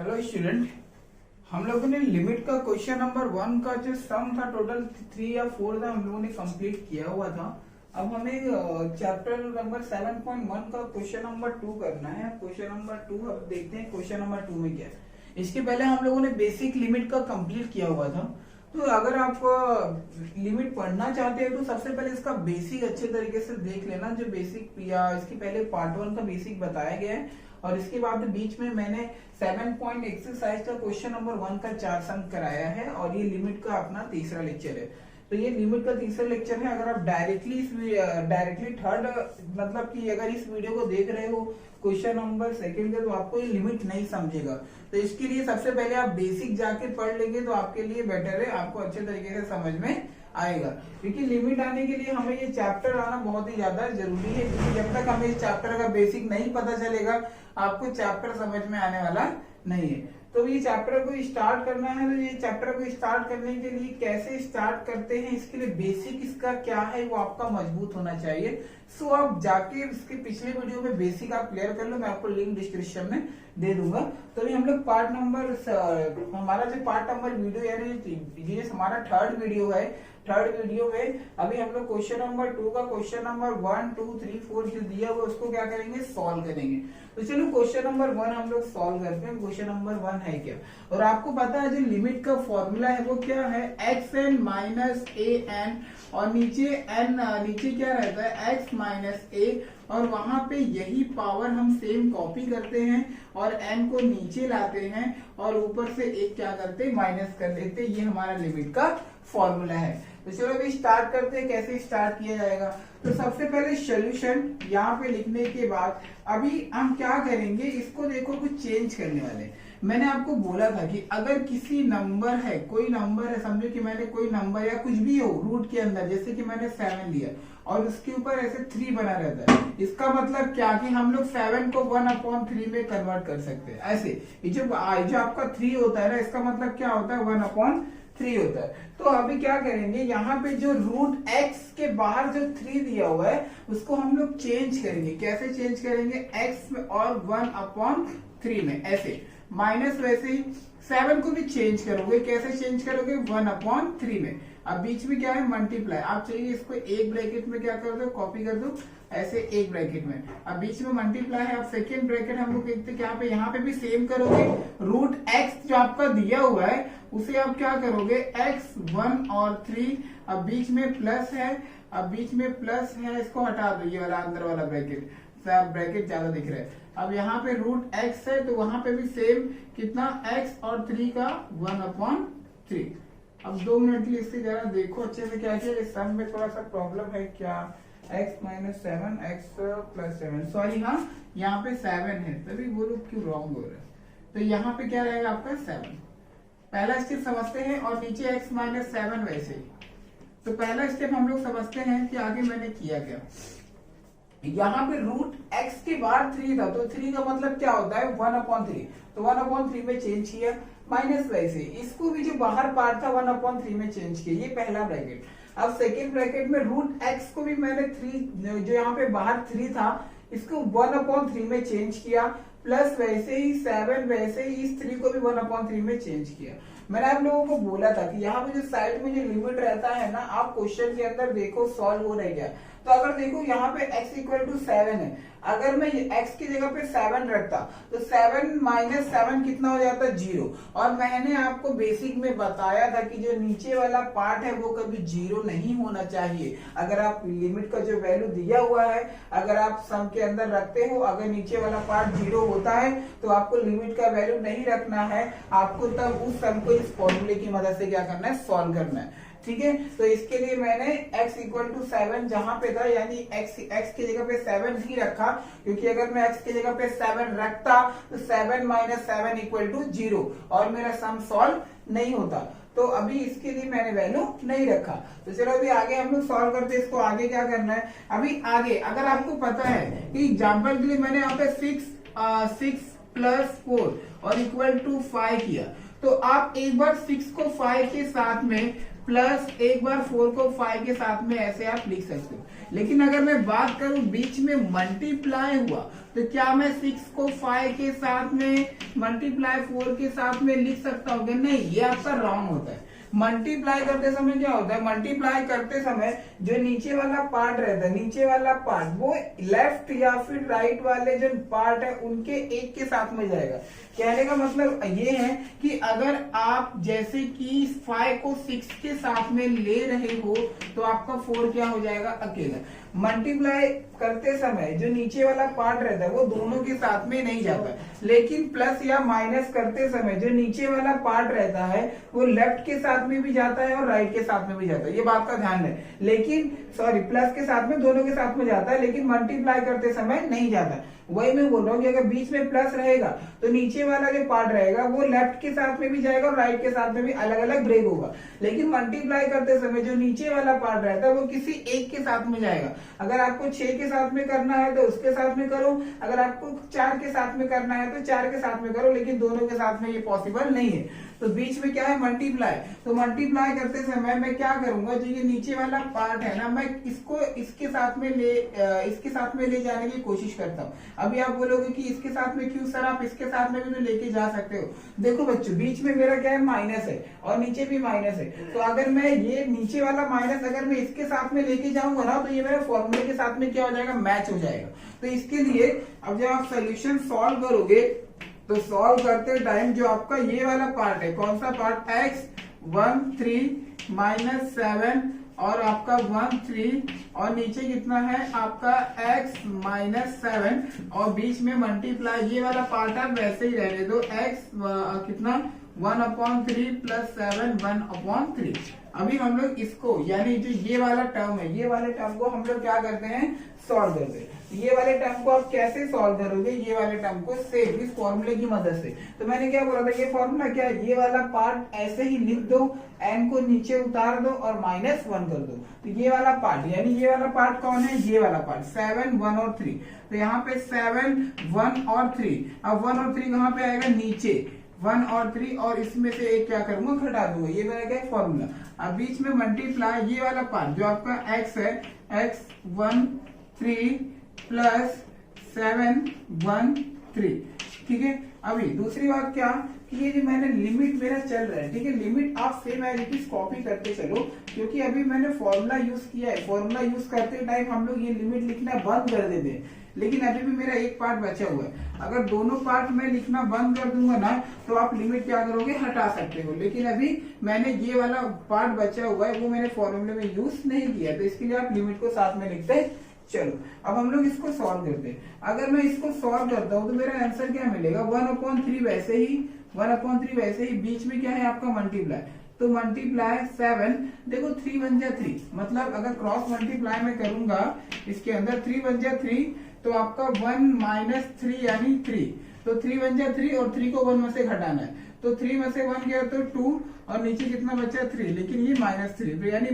Hello student, हम लोगों ने लिमिट का क्वेश्चन नंबर 1 का जो सम था टोटल 3 या 4 था, हम लोगों ने कंप्लीट किया हुआ था। अब हमें चैप्टर नंबर 7.1 का क्वेश्चन नंबर 2 करना है। क्वेश्चन नंबर 2 अब देखते हैं क्वेश्चन नंबर 2 में क्या है। इसके पहले हम लोगों ने बेसिक लिमिट का कंप्लीट किया हुआ था। तो अगर आप लिमिट पढ़ना चाहते हैं तो सबसे पहले इसका बेसिक अच्छे तरीके से देख लेना। जो बेसिक या इसके पहले पार्ट 1 का बेसिक बताया गया है और इसके बाद बीच में मैंने 7 पॉइंट एक्सरसाइज का क्वेश्चन नंबर 1 का 4 सम कराया है और ये लिमिट का अपना तीसरा लेक्चर है। तो ये लिमिट का तीसरा लेक्चर है। अगर आप डायरेक्टली थर्ड मतलब कि अगर इस वीडियो को देख रहे हो क्वेश्चन नंबर सेकंड का, तो आपको ये लिमिट नहीं समझेगा। तो इसके लिए सबसे पहले आप बेसिक जाके पढ़ लेंगे तो आपके लिए बेटर है, आपको अच्छे तरीके से समझ में आएगा। क्योंकि लिमिट आने के लिए हमें ये चैप्टर आना बहुत ही ज्यादा जरूरी है, क्योंकि जब तक हमें इस चैप्टर का बेसिक नहीं पता चलेगा आपको चैप्टर समझ में आने वाला नहीं है। तो ये चैप्टर को स्टार्ट करना है। तो ये चैप्टर को स्टार्ट करने के लिए कैसे स्टार्ट करते हैं, इसके लिए बेसिक इसका क्या है वो आपका मजबूत होना चाहिए। सो आप जाके इसके पिछले वीडियो में बेसिक आप क्लियर कर लो, मैं आपको लिंक डिस्क्रिप्शन में दे दूंगा। तो ये हम लोग हमारा जो पार्ट नंबर वीडियो यानी ये हमारा थर्ड वीडियो है। थर्ड वीडियो में अभी हम लोग क्वेश्चन नंबर 2 का क्वेश्चन नंबर 1, 2, 3, 4 जो दिया हुआ उसको क्या करेंगे, सॉल्व करेंगे। तो चलो क्वेश्चन नंबर 1 हम लोग सॉल्व करते हैं। क्वेश्चन नंबर 1 है क्या, और आपको पता है जो लिमिट का फॉर्मूला है वो क्या है, xn माइनस an, और नीचे क्या रहता है x माइनस a, और वहां पे यही पावर हम सेम कॉपी करते हैं और n को नीचे लाते हैं और ऊपर से एक क्या करते हैं, माइनस कर देते हैं। ये हमारा लिमिट का फॉर्मूला है। तो चलो अभी स्टार्ट करते हैं कैसे स्टार्ट किया जाएगा। तो सबसे पहले सॉल्यूशन यहाँ पे लिखने के बाद अभी हम क्या करेंगे, इसको देखो कुछ चेंज करने वाले। मैंने आपको बोला था कि अगर किसी नंबर है, कोई नंबर है, समझो कि मैंने कोई नंबर या कुछ भी हो रूट के अंदर, जैसे कि मैंने 7 लिया और उसके ऊपर ऐसे 3 बना रहता है, इसका मतलब क्या कि हम लोग 7 को 1/3 में कन्वर्ट कर सकते हैं। ऐसे ये जो आपका 3 होता है ना, इसका मतलब क्या होता है, 1/3 होता है। तो अभी क्या करेंगे, यहाँ पे जो रूट x के बाहर जो 3 दिया हुआ है उसको हम लोग चेंज करेंगे। कैसे चेंज करेंगे, x में और 1/3 में ऐसे, माइनस वैसे ही 7 को भी चेंज करोगे। कैसे चेंज करोगे, 1/3 में। अब बीच में क्या है, मल्टीप्लाई। आप चाहिए इसको एक ब्रैकेट में क्या कर दो, कॉपी कर दो ऐसे एक ब्रैकेट में। अब बीच में मल्टीप्लाई है। अब सेकेंड ब्रैकेट हम लोग देखते हैं यहाँ पे भी सेम करोगे। रूट x जो आपका दिया हुआ है उसे आप क्या करोगे, x 1 और 3, अब बीच में प्लस है, इसको हटा दो, ये वाला अंदर वाला ब्रैकेट, ब्रैकेट ज्यादा दिख रहा है। अब यहाँ पे रूट x है तो वहां पे भी सेम कितना, x और 3 का 1/3। अब 2 मिनट के लिए इससे जरा देखो अच्छे से क्या किया, इस सम में थोड़ा सा प्रॉब्लम है क्या, x minus 7 x plus 7, sorry हाँ यहाँ पे 7 है, तभी बोलो क्यों रॉन्ग हो रहा है। तो यहाँ पे क्या रहेगा आपका 7। पहला स्टेप समझते हैं और नीचे x माइनस 7 वैसे ही। तो पहला स्टेप हम लोग समझते हैं कि आगे मैंने किया क्या। यहाँ पे रूट x के बाद 3 था, तो 3 का मतलब क्या होता है, 1/3। तो 1/3 में चेंज किया, माइनस वैसे इसको भी जो बाहर पार्ट था 1/3 में चेंज किया, ये पहला ब्रैकेट। अब सेकेंड ब्रैकेट में रूट x को भी मैंने 3 जो यहाँ पे बाहर 3 था इसको 1/3 में चेंज किया, प्लस वैसे ही 7 वैसे ही इस 3 को भी 1/3 में चेंज किया। मैंने आप लोगों को बोला था कि यहाँ पे जो साइड में जो लिमिट रहता है ना, आप क्वेश्चन के अंदर देखो सॉल्व हो रहा है। तो अगर देखो यहाँ पे x इक्वल टू 7 है, अगर मैं x की जगह पे 7 रखता तो 7 माइनस 7 कितना हो जाता है, 0। और मैंने आपको बेसिक में बताया था कि जो नीचे वाला पार्ट है वो कभी 0 नहीं होना चाहिए। अगर आप लिमिट का जो वैल्यू दिया हुआ है अगर आप सम के अंदर रखते हो, अगर नीचे वाला पार्ट 0 होता है तो आपको लिमिट का वैल्यू नहीं रखना है, आपको तब उस सम को इस फॉर्मूले की मदद से क्या करना है, सॉल्व करना है। ठीक है, तो इसके लिए मैंने x इक्वल टू 7 जहां पे था, यानी x की जगह पे 7 ही रखा, क्योंकि अगर मैं x की जगह पे 7 रखता तो 7 माइनस 7 इक्वल टू 0 और मेरा सम सॉल्व नहीं होता। तो अभी इसके लिए मैंने वैल्यू नहीं रखा। तो चलो अभी आगे हम लोग सॉल्व करते हैं। इसको आगे क्या करना है, अभी आगे अगर आपको पता है कि एग्जाम्पल के लिए मैंने यहाँ पे 6 प्लस 4 और इक्वल टू 5 किया, तो आप एक बार 6 को 5 के साथ में प्लस एक बार 4 को 5 के साथ में ऐसे आप लिख सकते हो। लेकिन अगर मैं बात करूं बीच में मल्टीप्लाई हुआ तो क्या मैं 6 को 5 के साथ में मल्टीप्लाई 4 के साथ में लिख सकता हूँ? नहीं, ये आपका रॉन्ग होता है। मल्टीप्लाई करते समय क्या होता है, मल्टीप्लाई करते समय जो नीचे वाला पार्ट रहता है, नीचे वाला पार्ट वो लेफ्ट या फिर राइट वाले जो पार्ट है उनके एक के साथ में जाएगा। कहने का मतलब ये है कि अगर आप जैसे कि 5 को 6 के साथ में ले रहे हो तो आपका 4 क्या हो जाएगा, अकेला। मल्टीप्लाई करते समय जो नीचे वाला पार्ट रहता है वो दोनों के साथ में नहीं जाता, लेकिन प्लस या माइनस करते समय जो नीचे वाला पार्ट रहता है वो लेफ्ट के साथ में भी जाता है और राइट के साथ में भी जाता है, ये बात का ध्यान है। लेकिन सॉरी, प्लस के साथ में, दोनों के साथ में जाता है, लेकिन मल्टीप्लाई करते समय नहीं जाता। वही मैं बोल रहा हूँ कि अगर बीच में प्लस रहेगा तो नीचे वाला जो पार्ट रहेगा वो लेफ्ट के साथ में भी जाएगा और राइट के साथ में भी अलग अलग ब्रेक होगा। लेकिन मल्टीप्लाई करते समय जो नीचे वाला पार्ट रहता है वो किसी एक के साथ में जाएगा। अगर आपको 6 के साथ में करना है तो उसके साथ में करो, अगर आपको 4 के साथ में करना है तो 4 के साथ में करो, लेकिन दोनों के साथ में ये पॉसिबल नहीं है। तो बीच में क्या है, मल्टीप्लाई। तो मल्टीप्लाई करते समय मैं क्या करूंगा, जो ये नीचे वाला पार्ट है ना, मैं इसको इसके साथ में ले जाने की कोशिश करता हूँ। अभी आप बोलोगे कि इसके साथ में क्यों सर, आप इसके साथ में भी तो लेके जा सकते हो। देखो बच्चों, बीच में मेरा क्या है, माइनस है और नीचे भी माइनस है। तो अगर मैं ये नीचे वाला माइनस अगर मैं इसके साथ में लेके जाऊंगा ना तो ये मेरे फॉर्मूले के साथ में क्या हो जाएगा, मैच हो जाएगा। तो इसके लिए अब जब आप सोल्यूशन सॉल्व करोगे तो सॉल्व करते टाइम जो आपका ये वाला पार्ट है, कौन सा पार्ट, x 1 3 -7 और आपका 1 3 और नीचे कितना है आपका x -7 और बीच में मल्टीप्लाई, ये वाला पार्ट आप वैसे ही रहने दो, x कितना 1/3 + 7 1/3। अभी हम लोग इसको यानी जो ये वाला टर्म है, ये वाले टर्म को हम लोग क्या करते हैं, सॉल्व करते हैं। ये वाले टर्म को आप कैसे सॉल्व करोगे, ये वाले टर्म को सेम इस फॉर्मूले की मदद से। तो मैंने क्या बोला था, ये फॉर्मूला क्या है, ये वाला पार्ट ऐसे ही लिख दो, n को नीचे उतार दो और -1 कर दो। तो ये वाला पार्ट यानी ये वाला पार्ट कौन है, ये वाला पार्ट 7 1 और 3। तो यहाँ पे 7 1 और 3, अब 1 और 3 कहाँ पे आएगा, नीचे 1 और 3 और इसमें से एक क्या करूंगा, घटा दूंगा। ये मेरा क्या है, फॉर्मूला। अब बीच में मल्टीप्लाई, ये वाला पार्ट जो आपका x है, x 1 3 + 7 1 3, ठीक है। अभी दूसरी बात क्या कि ये जो मैंने लिमिट मेरा चल रहा है, ठीक है, लिमिट आप same as it is copy करते चलो, क्योंकि अभी मैंने फॉर्मूला यूज किया है। फॉर्मूला यूज करते टाइम हम लोग ये लिमिट लिखना बंद कर देते हैं, लेकिन अभी भी मेरा एक पार्ट बचा हुआ है। अगर दोनों पार्ट में लिखना बंद कर दूंगा ना तो आप लिमिट क्या करोगे, हटा सकते हो। लेकिन अभी मैंने ये वाला पार्ट बचा हुआ है वो मैंने फॉर्मूले में यूज नहीं किया, तो इसके लिए आप लिमिट को साथ में लिखते चलो। अब हम लोग इसको सॉल्व करते हैं। अगर मैं इसको सॉल्व करता हूं तो मेरा आंसर क्या मिलेगा, 1/3 वैसे ही, 1/3 वैसे ही, बीच में क्या है आपका मल्टीप्लाई। तो मल्टीप्लाई 7, देखो 3 1 जा 3, मतलब अगर क्रॉस मल्टीप्लाई में करूंगा इसके अंदर 3 1 जा 3 तो आपका 1 - 3 यानी 3। तो 3 1 जा 3 और 3 को 1 में से घटाना है, तो 3 में से 1 गया तो 2 और नीचे कितना बचा 3, लेकिन ये -3, तो यानी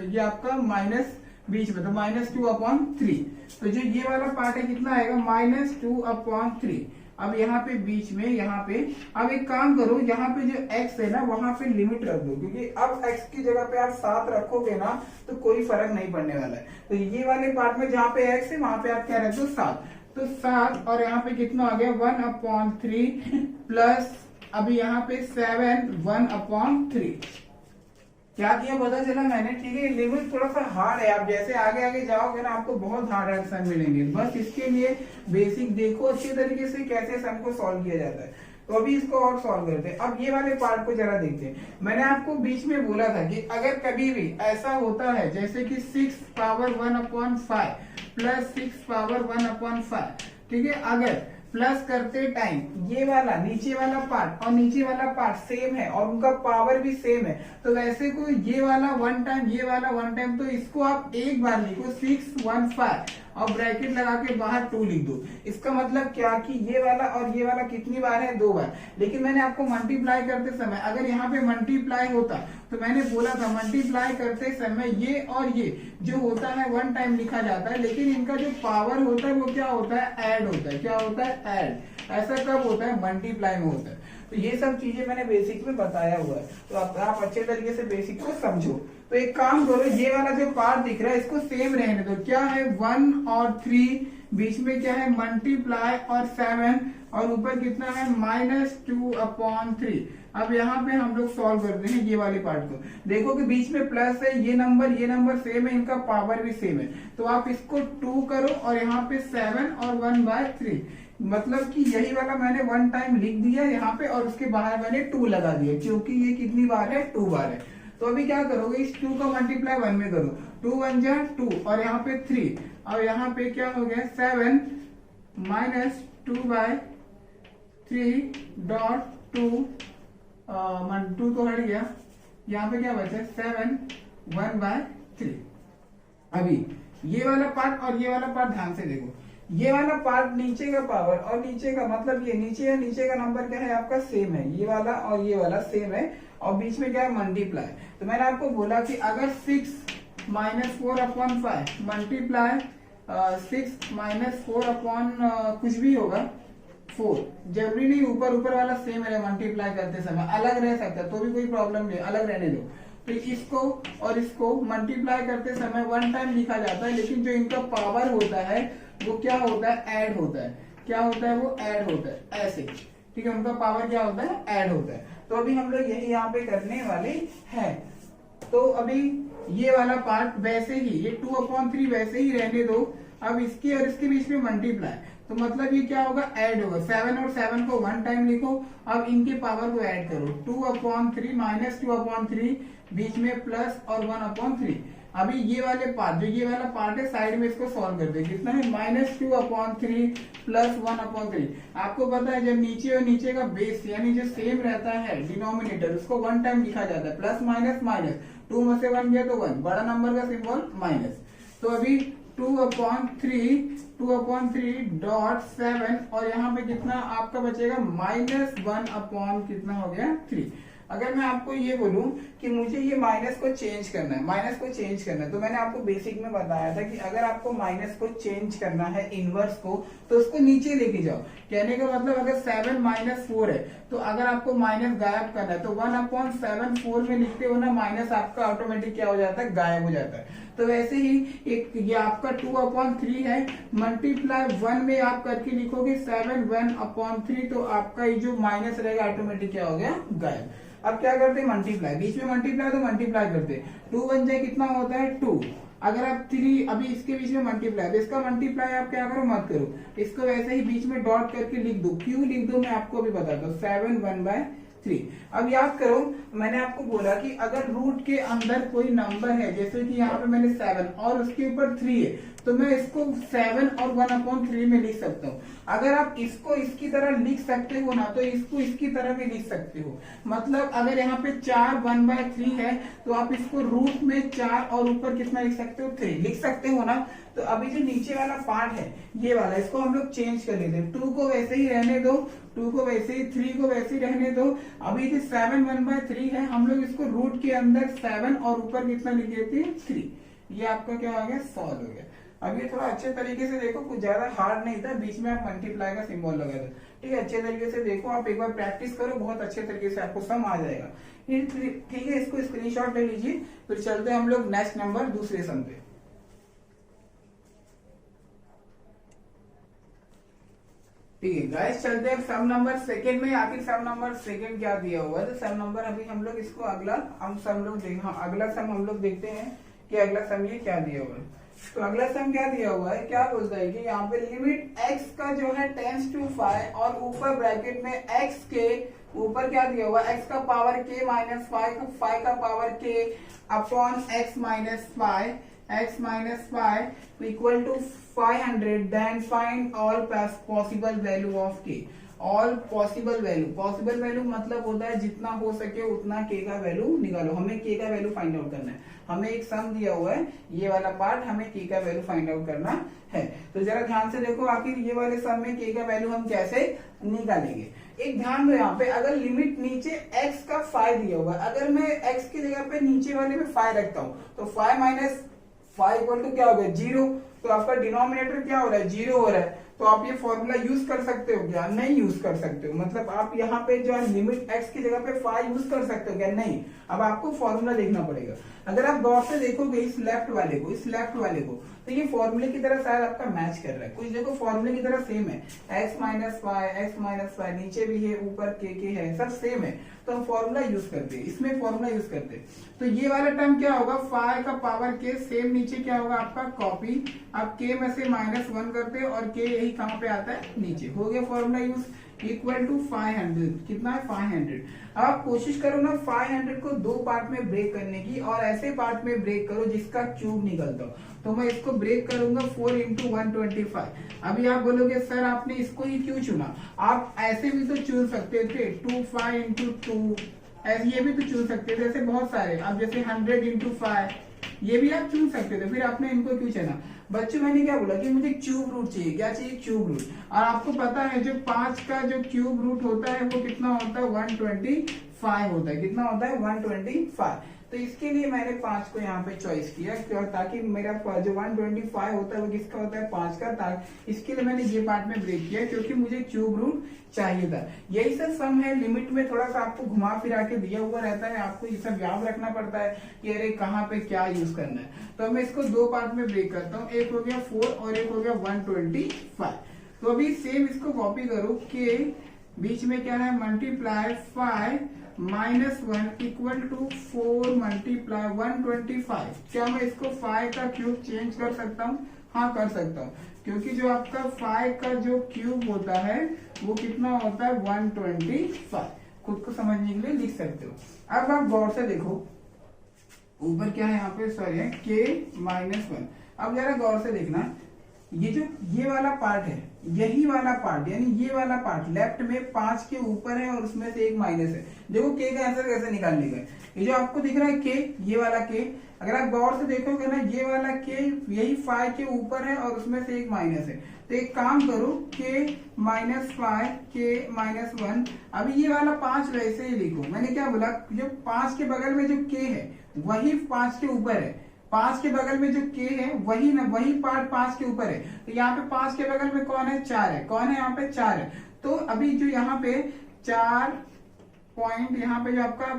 ये आपका माइनस बीच में, तो -2/3। तो जो ये वाला पार्ट है कितना आएगा, -2/3। अब यहाँ पे बीच में, यहाँ पे अब एक काम करो, यहाँ पे जो x है ना वहां पे लिमिट रख दो, क्योंकि अब x की जगह पे आप 7 रखोगे ना तो कोई फर्क नहीं पड़ने वाला है। तो ये वाले पार्ट में जहाँ पे x है वहां पे आप क्या रख दो, 7। तो 7 और यहाँ पे कितना आ गया, 1/3 प्लस अभी यहाँ पे 7 1/3। क्या किया पता चला मैंने, ठीक है। लिमिट थोड़ा सा हार्ड है, आप जैसे आगे आगे जाओगे ना आपको बहुत हार्ड आंसर मिलेंगे। बस इसके लिए बेसिक देखो अच्छी तरीके से कैसे सम को सॉल्व किया जाता है। तो अभी इसको और सॉल्व करते हैं। अब ये वाले पार्ट को जरा देखते हैं। मैंने आपको बीच में बोला था कि अगर कभी भी ऐसा होता है जैसे कि 6 पावर 1/5 प्लस 6 पावर 1/5, ठीक है, अगर प्लस करते टाइम ये वाला नीचे वाला पार्ट और नीचे वाला पार्ट सेम है और उनका पावर भी सेम है, तो वैसे को ये वाला 1 टाइम, ये वाला 1 टाइम, तो इसको आप एक बार लिखो 615 और ब्रैकेट लगा के बाहर 2 लिख दो। इसका मतलब क्या कि ये वाला और ये वाला कितनी बार है, 2 बार। लेकिन मैंने आपको मल्टीप्लाई करते समय अगर यहाँ पे मल्टीप्लाई होता तो मैंने बोला था मल्टीप्लाई करते समय ये और ये जो होता है 1 टाइम लिखा जाता है, लेकिन इनका जो पावर होता है वो क्या होता है, ऐड होता है। क्या होता है, ऐड। ऐसा कब होता है, मल्टीप्लाई में होता है। तो ये सब चीजें मैंने बेसिक में बताया हुआ है, तो आप अच्छे तरीके से बेसिक को समझो। तो एक काम करो, ये वाला जो पार्ट दिख रहा है इसको सेम रहने दो। क्या है 1 और 3, बीच में क्या है मल्टीप्लाई और 7, और ऊपर कितना है -2/3। अब यहाँ पे हम लोग सॉल्व करते हैं ये वाले पार्ट को। देखो कि बीच में प्लस है, ये नंबर सेम है, इनका पावर भी सेम है। तो आप इसको 2 करो और यहाँ पे 7 और 1/3, मतलब कि यही वाला मैंने 1 टाइम लिख दिया यहाँ पे, और उसके बाहर मैंने 2 लगा दिया, क्योंकि ये कितनी बार है 2 बार है। तो अभी क्या करोगे, इस 2 का मल्टीप्लाई 1 में करो, 2 1 जा 2, और यहाँ पे 3, और यहाँ पे क्या हो गया 7 -2/3 2 तो हट गया, यहाँ पे क्या बचा 7 1/3। अभी ये वाला पार्ट और ये वाला पार्ट ध्यान से देखो, ये वाला पार्ट नीचे का पावर और नीचे का मतलब ये नीचे का नंबर क्या है आपका सेम है, ये वाला और ये वाला सेम है, और बीच में क्या है मल्टीप्लाई। तो मैंने आपको बोला कि अगर 6 -4/5 मल्टीप्लाई 6 -4 कुछ भी होगा 4, जरूरी नहीं ऊपर वाला सेम रहे, मल्टीप्लाई करते समय अलग रह सकता है तो भी कोई प्रॉब्लम नहीं, अलग रहने दो। तो इसको और इसको मल्टीप्लाई करते समय 1 टाइम लिखा जाता है, लेकिन जो इनका पावर होता है वो क्या होता है ऐड होता है। क्या होता है वो ऐड होता है, ऐसे, ठीक है, उनका पावर क्या होता है ऐड होता है। तो अभी हम लोग यही यहाँ पे करने वाले हैं। तो अभी ये वाला पार्ट वैसे ही, ये 2/3 वैसे ही रहने दो। अब इसके और इसके बीच में मल्टीप्लाई, तो मतलब ये क्या होगा ऐड होगा, 7 और 7 को 1 टाइम लिखो। अब इनके पावर को ऐड करो, 2/3 -2/3, बीच में प्लस और 1/3। अभी ये वाले पार्ट, जो ये वाला पार्ट है साइड में, इसको सॉल्व कर दे, कितना है -2/3 प्लस 1/3। आपको पता है जब नीचे और नीचे का बेस यानी जो सेम रहता है डिनोमिनेटर, उसको 1 टाइम लिखा जाता है, प्लस माइनस माइनस, 2 में से 1 गया तो 1, बड़ा नंबर का सिंबल माइनस। तो अभी 2/3 और यहाँ पे कितना आपका बचेगा -1 कितना हो गया 3। अगर मैं आपको ये बोलूं कि मुझे ये माइनस को चेंज करना है, तो मैंने आपको बेसिक में बताया था कि अगर आपको माइनस को चेंज करना है इनवर्स को, तो उसको नीचे लेके जाओ। कहने का मतलब अगर 7 -4 है, तो अगर आपको माइनस गायब करना है तो 1/7 4 में लिखते हो ना, माइनस आपका ऑटोमेटिक क्या हो जाता है गायब हो जाता है। तो वैसे ही एक ये आपका 2/3 है, मल्टीप्लाई 1 में आप करके लिखोगे 7 1/3, तो आपका ये जो माइनस रहेगा ऑटोमेटिक क्या हो गया गायब। अब क्या करते हैं मल्टीप्लाई, बीच में मल्टीप्लाई तो मल्टीप्लाई करते, 2 1 जाए कितना होता है 2। अगर आप 3 अभी इसके बीच में मल्टीप्लाई, तो इसका मल्टीप्लाई आप क्या करो मत करो, इसको वैसे ही बीच में डॉट करके लिख दो। क्यों लिख दो मैं आपको अभी बताता हूँ, 7 1/3। अब याद करो, मैंने आपको बोला कि अगर रूट के अंदर कोई नंबर है, जैसे कि यहाँ पे मैंने 7 और उसके ऊपर 3 है, तो मैं इसको 7 और 1/3 में लिख सकता हूँ। अगर आप इसको इसकी तरह लिख सकते हो ना, तो इसको इसकी तरह भी लिख सकते हो। मतलब अगर यहाँ पे 4 1/3 है, तो आप इसको रूट में 4 और ऊपर कितना लिख सकते हो 3 लिख सकते हो ना। तो अभी जो नीचे वाला पार्ट है ये वाला, इसको हम लोग चेंज कर लेते हैं, 2 को वैसे ही रहने दो, 2 को वैसे ही, 3 को वैसे ही रहने दो। अभी जो 7 1/3 है, हम लोग इसको रूट के अंदर 7 और ऊपर कितना लिख देते हैं 3। ये आपका क्या हो गया सॉल्व हो गया। अब ये थोड़ा अच्छे तरीके से देखो, कुछ ज्यादा हार्ड नहीं था, बीच में आप मल्टीप्लाई का सिंबल लगा दो। ठीक है, अच्छे तरीके से देखो, आप एक बार प्रैक्टिस करो, बहुत अच्छे तरीके से आपको समझ आ जाएगा। ठीक है, इसको स्क्रीनशॉट ले लीजिए, फिर चलते हैं हम लोग नेक्स्ट नंबर दूसरे सम पे। ठीक है गाइस, चलते हैं सम नंबर सेकंड में। आखिर सम नंबर सेकंड क्या दिया हुआ है, तो सम नंबर अभी हम लोग इसको अगला सम हम लोग देखते हैं कि अगला सम ये क्या दिया हुआ है। तो अगला सम क्या दिया हुआ है, क्या बोलता है कि यहाँ पे लिमिट x का जो है टेंस टू 5, और ऊपर ब्रैकेट में x के ऊपर क्या दिया हुआ है, x का पावर k -5, 5 का power k upon x -5 equal to 500, then find all possible value of k। All possible value मतलब होता है जितना हो सके उतना k का वैल्यू निकालो। हमें k का वैल्यू फाइंड आउट करना है। हमें एक सम दिया हुआ है, ये वाला पार्ट, हमें k का वैल्यू फाइंड आउट करना है। तो जरा ध्यान से देखो, आखिर ये वाले सम में k का वैल्यू हम कैसे निकालेंगे। एक ध्यान दो, यहाँ पे अगर लिमिट नीचे x का 5 दिया हुआ है, अगर मैं x की जगह पे नीचे वाले में 5 रखता हूँ, तो 5 - 5 इक्वल टू क्या हो गया 0। तो आपका डिनोमिनेटर क्या हो रहा है 0 हो रहा है। तो आप ये फॉर्मूला यूज कर सकते हो क्या? नहीं यूज कर सकते हो। मतलब आप यहाँ पे जो है लिमिट x की जगह पे फाई यूज कर सकते हो क्या? नहीं। अब आपको फॉर्मूला देखना पड़ेगा। अगर आप गौर से देखोगे इस लेफ्ट वाले को, तो ये फॉर्मूले की तरह शायद आपका मैच कर रहा है। कुछ देखो फॉर्मूले की तरह सेम है, x माइनस फाइव, नीचे भी है, ऊपर के है, सब सेम है। तो हम फॉर्मूला यूज करते हैं, इसमें फॉर्मूला यूज करते हैं। तो ये वाला टर्म क्या होगा? फाइव का पावर के, सेम नीचे क्या होगा आपका? कॉपी। अब के में से -1 करते हैं और के यही कहां पे आता है? नीचे। हो गया फॉर्मूला यूज। इक्वल टू 500, कितना है? 500। अब आप कोशिश करो ना 500 को दो पार्ट में ब्रेक करने की, और ऐसे पार्ट में ब्रेक करो जिसका क्यूब निकलता हो। तो मैं इसको ब्रेक करूंगा 4 इंटू 125। अभी आप बोलोगे सर आपने इसको ही क्यों चुना? आप ऐसे भी तो चुन सकते थे, 25 इंटू 2, ये भी तो चुन सकते थे। ऐसे बहुत सारे, अब जैसे 100 इंटू 5, ये भी आप चुन सकते थे। फिर आपने इनको क्यों चुना? बच्चों मैंने क्या बोला कि मुझे क्यूब रूट चाहिए। क्या चाहिए? Cube root. और आपको पता है जो 5 का जो क्यूब रूट होता है वो कितना होता है? 125 होता है। कितना होता है? 125। तो इसके लिए मैंने 5 को यहाँ पे चॉइस किया, क्यों? ताकि मेरा जो 125 होता है वो किसका होता है? 5 का। इसके लिए मैंने ये पार्ट में ब्रेक किया, क्योंकि मुझे क्यूब रूट चाहिए था। यही सब सम है। लिमिट में थोड़ा सा आपको घुमा फिरा के दिया हुआ रहता है, आपको ये सब याद रखना पड़ता है कि अरे कहाँ पे क्या यूज करना है। तो मैं इसको दो पार्ट में ब्रेक करता हूँ, एक हो गया 4 और एक हो गया 125। तो अभी सेम इसको कॉपी करो के बीच में क्या है? Multiply 5 -1 equal to 4 multiply 125। क्या मैं इसको 5 का क्यूब चेंज कर सकता हूँ? हाँ कर सकता हूँ, क्योंकि जो आपका 5 का जो क्यूब होता है वो कितना होता है? 125। खुद को समझने के लिए लिख सकते हो। अब आप गौर से देखो, ऊपर क्या है? यहाँ पे सॉरी है k-1। अब जरा गौर से देखना, ये वाला पार्ट है, यही वाला पार्ट, यानी ये वाला पार्ट लेफ्ट में 5 के ऊपर है और उसमें से एक माइनस है। देखो k का आंसर कैसे निकालने का? ये जो आपको दिख रहा है k, ये वाला k, अगर आप गौर से देखोगे ना, ये वाला k यही 5 के ऊपर है और उसमें से एक माइनस है। तो एक काम करो, k-5 k-1। अभी ये वाला 5 वैसे ही लिखो। मैंने क्या बोला? जो 5 के बगल में जो k है वही 5 के ऊपर है। 5 के बगल में जो k है वही पार्ट 5 के ऊपर है। तो यहाँ पे 5 के बगल में कौन है? 4 है। कौन है यहाँ पे? 4 है। तो अभी जो यहाँ पे 4 पॉइंट, यहाँ पे जो आपका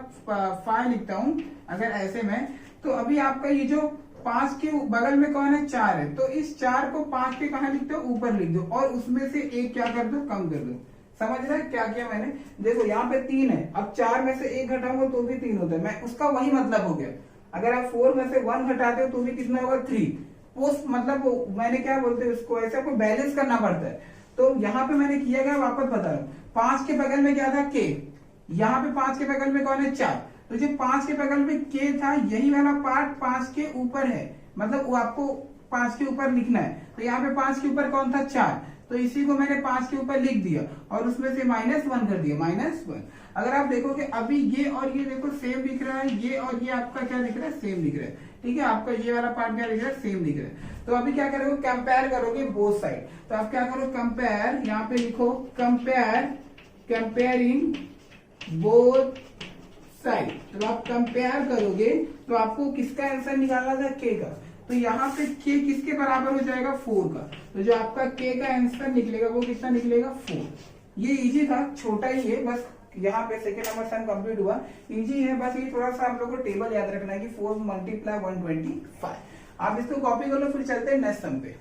5 लिखता हूं अगर ऐसे में, तो अभी आपका ये जो 5 के बगल में कौन है? 4 है। तो इस 4 को 5 के कहा लिखते हो? ऊपर लिख दो, और उसमें से एक क्या कर दो? कम कर दो। समझ रहे हैं क्या किया मैंने? देखो यहाँ पे 3 है, अब 4 में से 1 घटाऊंगा तो भी 3 होता है। मैं उसका वही मतलब हो गया। अगर आप 4 में से 1 घटाते हो तो भी कितना होगा? 3। उस मतलब मैंने क्या बोलते हैं उसको, ऐसा कोई बैलेंस करना पड़ता है। तो यहाँ पे मैंने किया गया, वापस बता रहा हूँ। 5 के बगल में क्या था? k। यहाँ पे 5 के बगल में कौन है? 4। तो जो 5 के बगल में k था, यही वाला पार्ट 5 के ऊपर है, मतलब वो आपको 5 के ऊपर लिखना है। तो यहाँ पे 5 के ऊपर कौन था? 4। तो इसी को मैंने 5 के ऊपर लिख दिया और उसमें से -1 कर दिया, -1। अगर आप देखोगे अभी ये और ये देखो सेम दिख रहा है, ये और ये आपका क्या दिख रहा है? सेम दिख रहा है। ठीक है, आपका ये वाला पार्ट क्या दिख रहा है? सेम दिख रहा है। तो अभी क्या करोगे? कंपेयर करोगे बोथ साइड। तो आप क्या करो? कंपेयर, यहाँ पे लिखो कंपेयरिंग बोथ साइड। तो आप कंपेयर करोगे तो आपको किसका आंसर निकालना था? k का। तो यहाँ पे k किसके बराबर हो जाएगा? 4 का। तो जो आपका k का आंसर निकलेगा वो कितना निकलेगा? 4। ये इजी था, छोटा ही है, बस यहाँ पे सेकेंड नंबर सम कंप्लीट हुआ। इजी है, बस ये थोड़ा सा आप लोगों को टेबल याद रखना है कि 4 मल्टीप्लाई 125। आप इसको कॉपी कर लो, फिर चलते हैं नेक्स्ट सम पे।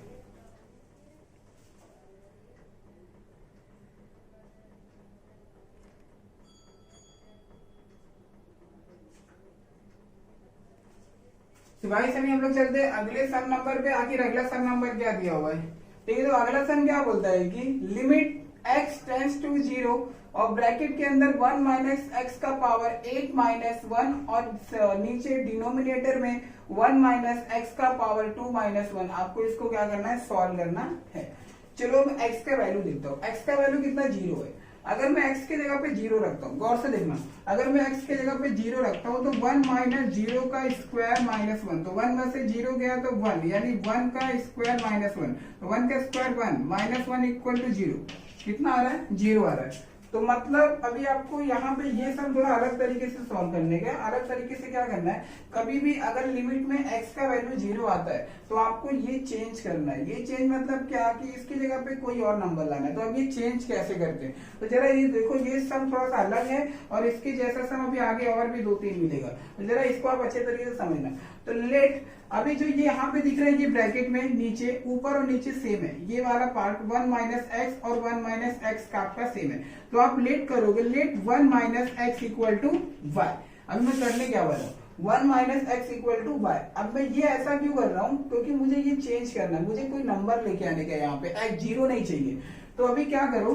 भाई सभी हम लोग चलते हैं अगले सम नंबर पे। आखिर अगला सम नंबर क्या दिया हुआ है? ठीक है, तो अगला सम क्या बोलता है कि लिमिट x टेंड्स टू 0 और ब्रैकेट के अंदर 1 माइनस एक्स का पावर 8 माइनस 1 और नीचे डिनोमिनेटर में 1 माइनस एक्स का पावर 2 माइनस 1। आपको इसको क्या करना है? सॉल्व करना है। चलो मैं x का वैल्यू देखता हूँ। x का वैल्यू कितना? 0 है। अगर मैं x के जगह पे 0 रखता हूँ, गौर से देखना, अगर मैं x के जगह पे 0 रखता हूँ तो 1 माइनस 0 का स्क्वायर माइनस 1, तो 1 में से 0 गया तो 1, यानी 1 का स्क्वायर माइनस 1, तो 1 का स्क्वायर 1 माइनस 1 इक्वल टू 0। कितना आ रहा है? 0 आ रहा है। तो मतलब अभी आपको यहाँ पे ये सब थोड़ा अलग तरीके से सॉल्व करने का, अलग तरीके से क्या करना है, कभी भी अगर लिमिट में x का वैल्यू 0 आता है तो आपको ये चेंज करना है। ये चेंज मतलब क्या कि इसकी जगह पे कोई और नंबर लाना है। तो अब ये चेंज कैसे करते हैं, तो जरा ये देखो, ये सम थोड़ा सा अलग है और इसके जैसा सम अभी आगे और भी 2-3 मिलेगा, तो जरा इसको आप अच्छे तरीके से समझना। तो लेट अभी जो ये यहाँ पे दिख रहा है, ये ब्रैकेट में नीचे ऊपर और नीचे सेम है, ये वाला पार्ट 1 माइनस एक्स और 1 माइनस एक्स का आपका सेम है। तो आप लेट करोगे, let 1 minus x equal to y. अब मैं करने क्या वाला हूँ, 1 minus x equal to y. अब मैं ये ऐसा क्यों कर रहा हूँ, क्योंकि मुझे ये चेंज करना है, मुझे कोई नंबर लेके आने का, यहाँ पे एक्स 0 नहीं चाहिए। तो अभी क्या करो,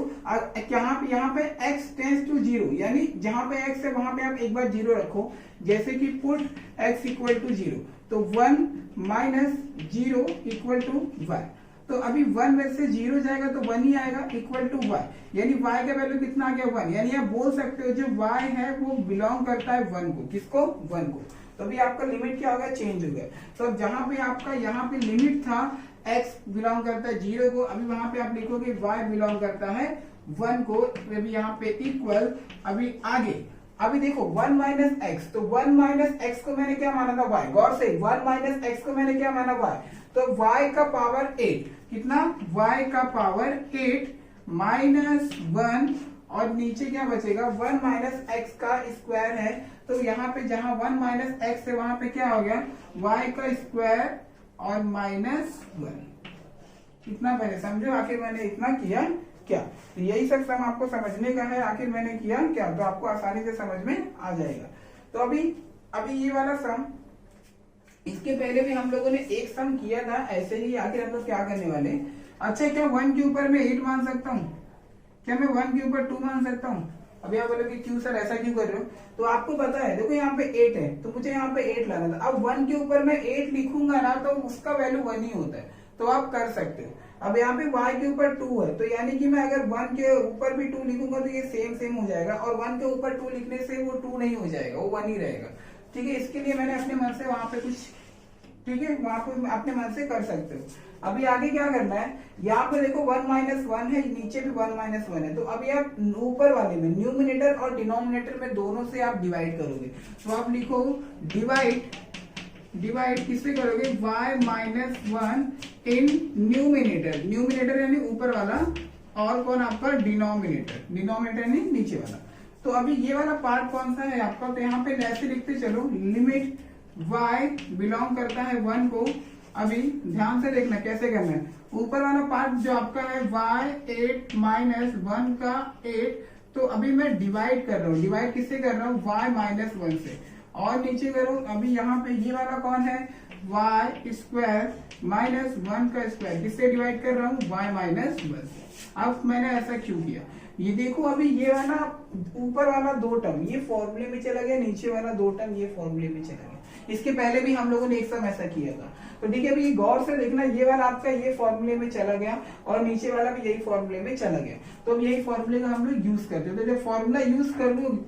यहाँ पे x टेंस टू 0, यानी जहां पे x है वहां पे आप एक बार 0 रखो, जैसे कि पुट x इक्वल टू 0, तो 1 माइनस 0 इक्वल टू वाई। तो अभी 1 में से 0 जाएगा तो 1 ही आएगा, इक्वल टू y, यानी y का वैल्यू कितना आ गया 1। यानी आप बोल सकते हो जो y है वो बिलोंग करता है 1 को, किसको, 1 को। तो अभी आपका लिमिट क्या हो गया, चेंज हो गया। तो अब जहां पे आपका यहाँ पे लिमिट था x बिलोंग करता है 0 को, अभी वहां पे आप लिखोगे y बिलोंग करता है 1 को, अभी यहाँ पे इक्वल, अभी आगे अभी देखो 1 माइनस एक्स, तो 1 माइनस एक्स को मैंने क्या माना था y, गौर से 1 माइनस एक्स को मैंने क्या माना y, तो y का पावर 8, कितना, y का पावर 8 माइनस 1, और नीचे क्या बचेगा, 1 माइनस एक्स का स्क्वायर है, तो यहाँ पे जहां 1 माइनस एक्स है वहां पे क्या हो गया, y का स्क्वायर और माइनस 1। कितना पहले समझो, आखिर मैंने इतना किया क्या, तो यही सब सम आपको समझने का है, आखिर मैंने किया क्या, तो आपको आसानी से समझ में आ जाएगा। तो अभी ये वाला सम, इसके पहले भी हम लोगों ने एक सम किया था ऐसे ही, आखिर हम लोग क्या करने वाले, अच्छा क्या 1 के ऊपर मैं 8 मान सकता हूँ, क्या मैं 1 के ऊपर 2 मान सकता हूँ। अभी आप बोलोगे क्यों सर ऐसा क्यों कर रहे हो, तो आपको पता है, देखो यहाँ पे 8 है तो मुझे यहाँ पे 8 लाना था। अब 1 के ऊपर मैं 8 लिखूंगा ना तो उसका वैल्यू 1 ही होता है, तो आप कर सकते हो। अब यहाँ पे y के ऊपर 2 है, तो यानी कि मैं अगर 1 के ऊपर भी 2 लिखूंगा तो ये सेम हो जाएगा, और 1 के ऊपर 2 लिखने से वो 2 नहीं हो जाएगा, वो 1 ही रहेगा। ठीक है, इसके लिए मैंने अपने मन से वहां पे कुछ, ठीक है, वहां पे अपने मन से कर सकते हो। अभी आगे क्या करना है, यहाँ पे देखो 1 माइनस 1 है, नीचे भी 1 माइनस 1 है, तो अभी आप ऊपर वाले में न्यूमिनेटर और डिनोमिनेटर में दोनों से आप डिवाइड करोगे, तो आप लिखो डिवाइड किससे करोगे, y माइनस 1 इन न्यूमिनेटर यानी ऊपर वाला, और कौन आपका डिनोमिनेटर यानी नीचे वाला। तो अभी ये वाला पार्ट कौन सा है आपका, तो यहाँ पे ऐसे लिखते चलो, लिमिट y बिलोंग करता है 1 को। अभी ध्यान से देखना कैसे करना है, ऊपर वाला पार्ट जो आपका है y 8 माइनस 1 का 8, तो अभी मैं डिवाइड कर रहा हूँ, डिवाइड किससे कर रहा हूँ, y माइनस 1 से, और नीचे करो, अभी यहाँ पे ये वाला कौन है, y स्क्वायर माइनस 1 का स्क्वायर, किससे डिवाइड कर रहा हूँ, y माइनस 1। अब मैंने ऐसा क्यों किया, ये देखो, अभी ये वाला ऊपर वाला 2 टर्म ये फॉर्मूले में चला गया, नीचे वाला 2 टर्म ये फॉर्मूले में चला गया। इसके पहले भी हम लोगों ने एक सम ऐसा किया था, तो ठीक है, अभी गौर से देखना, ये वाला आपका ये फॉर्मूले में चला गया और नीचे वाला भी यही फॉर्मूले में चला गया, तो अब यही फॉर्मूले का हम लोग यूज करते हैं। तो जब फॉर्मूला यूज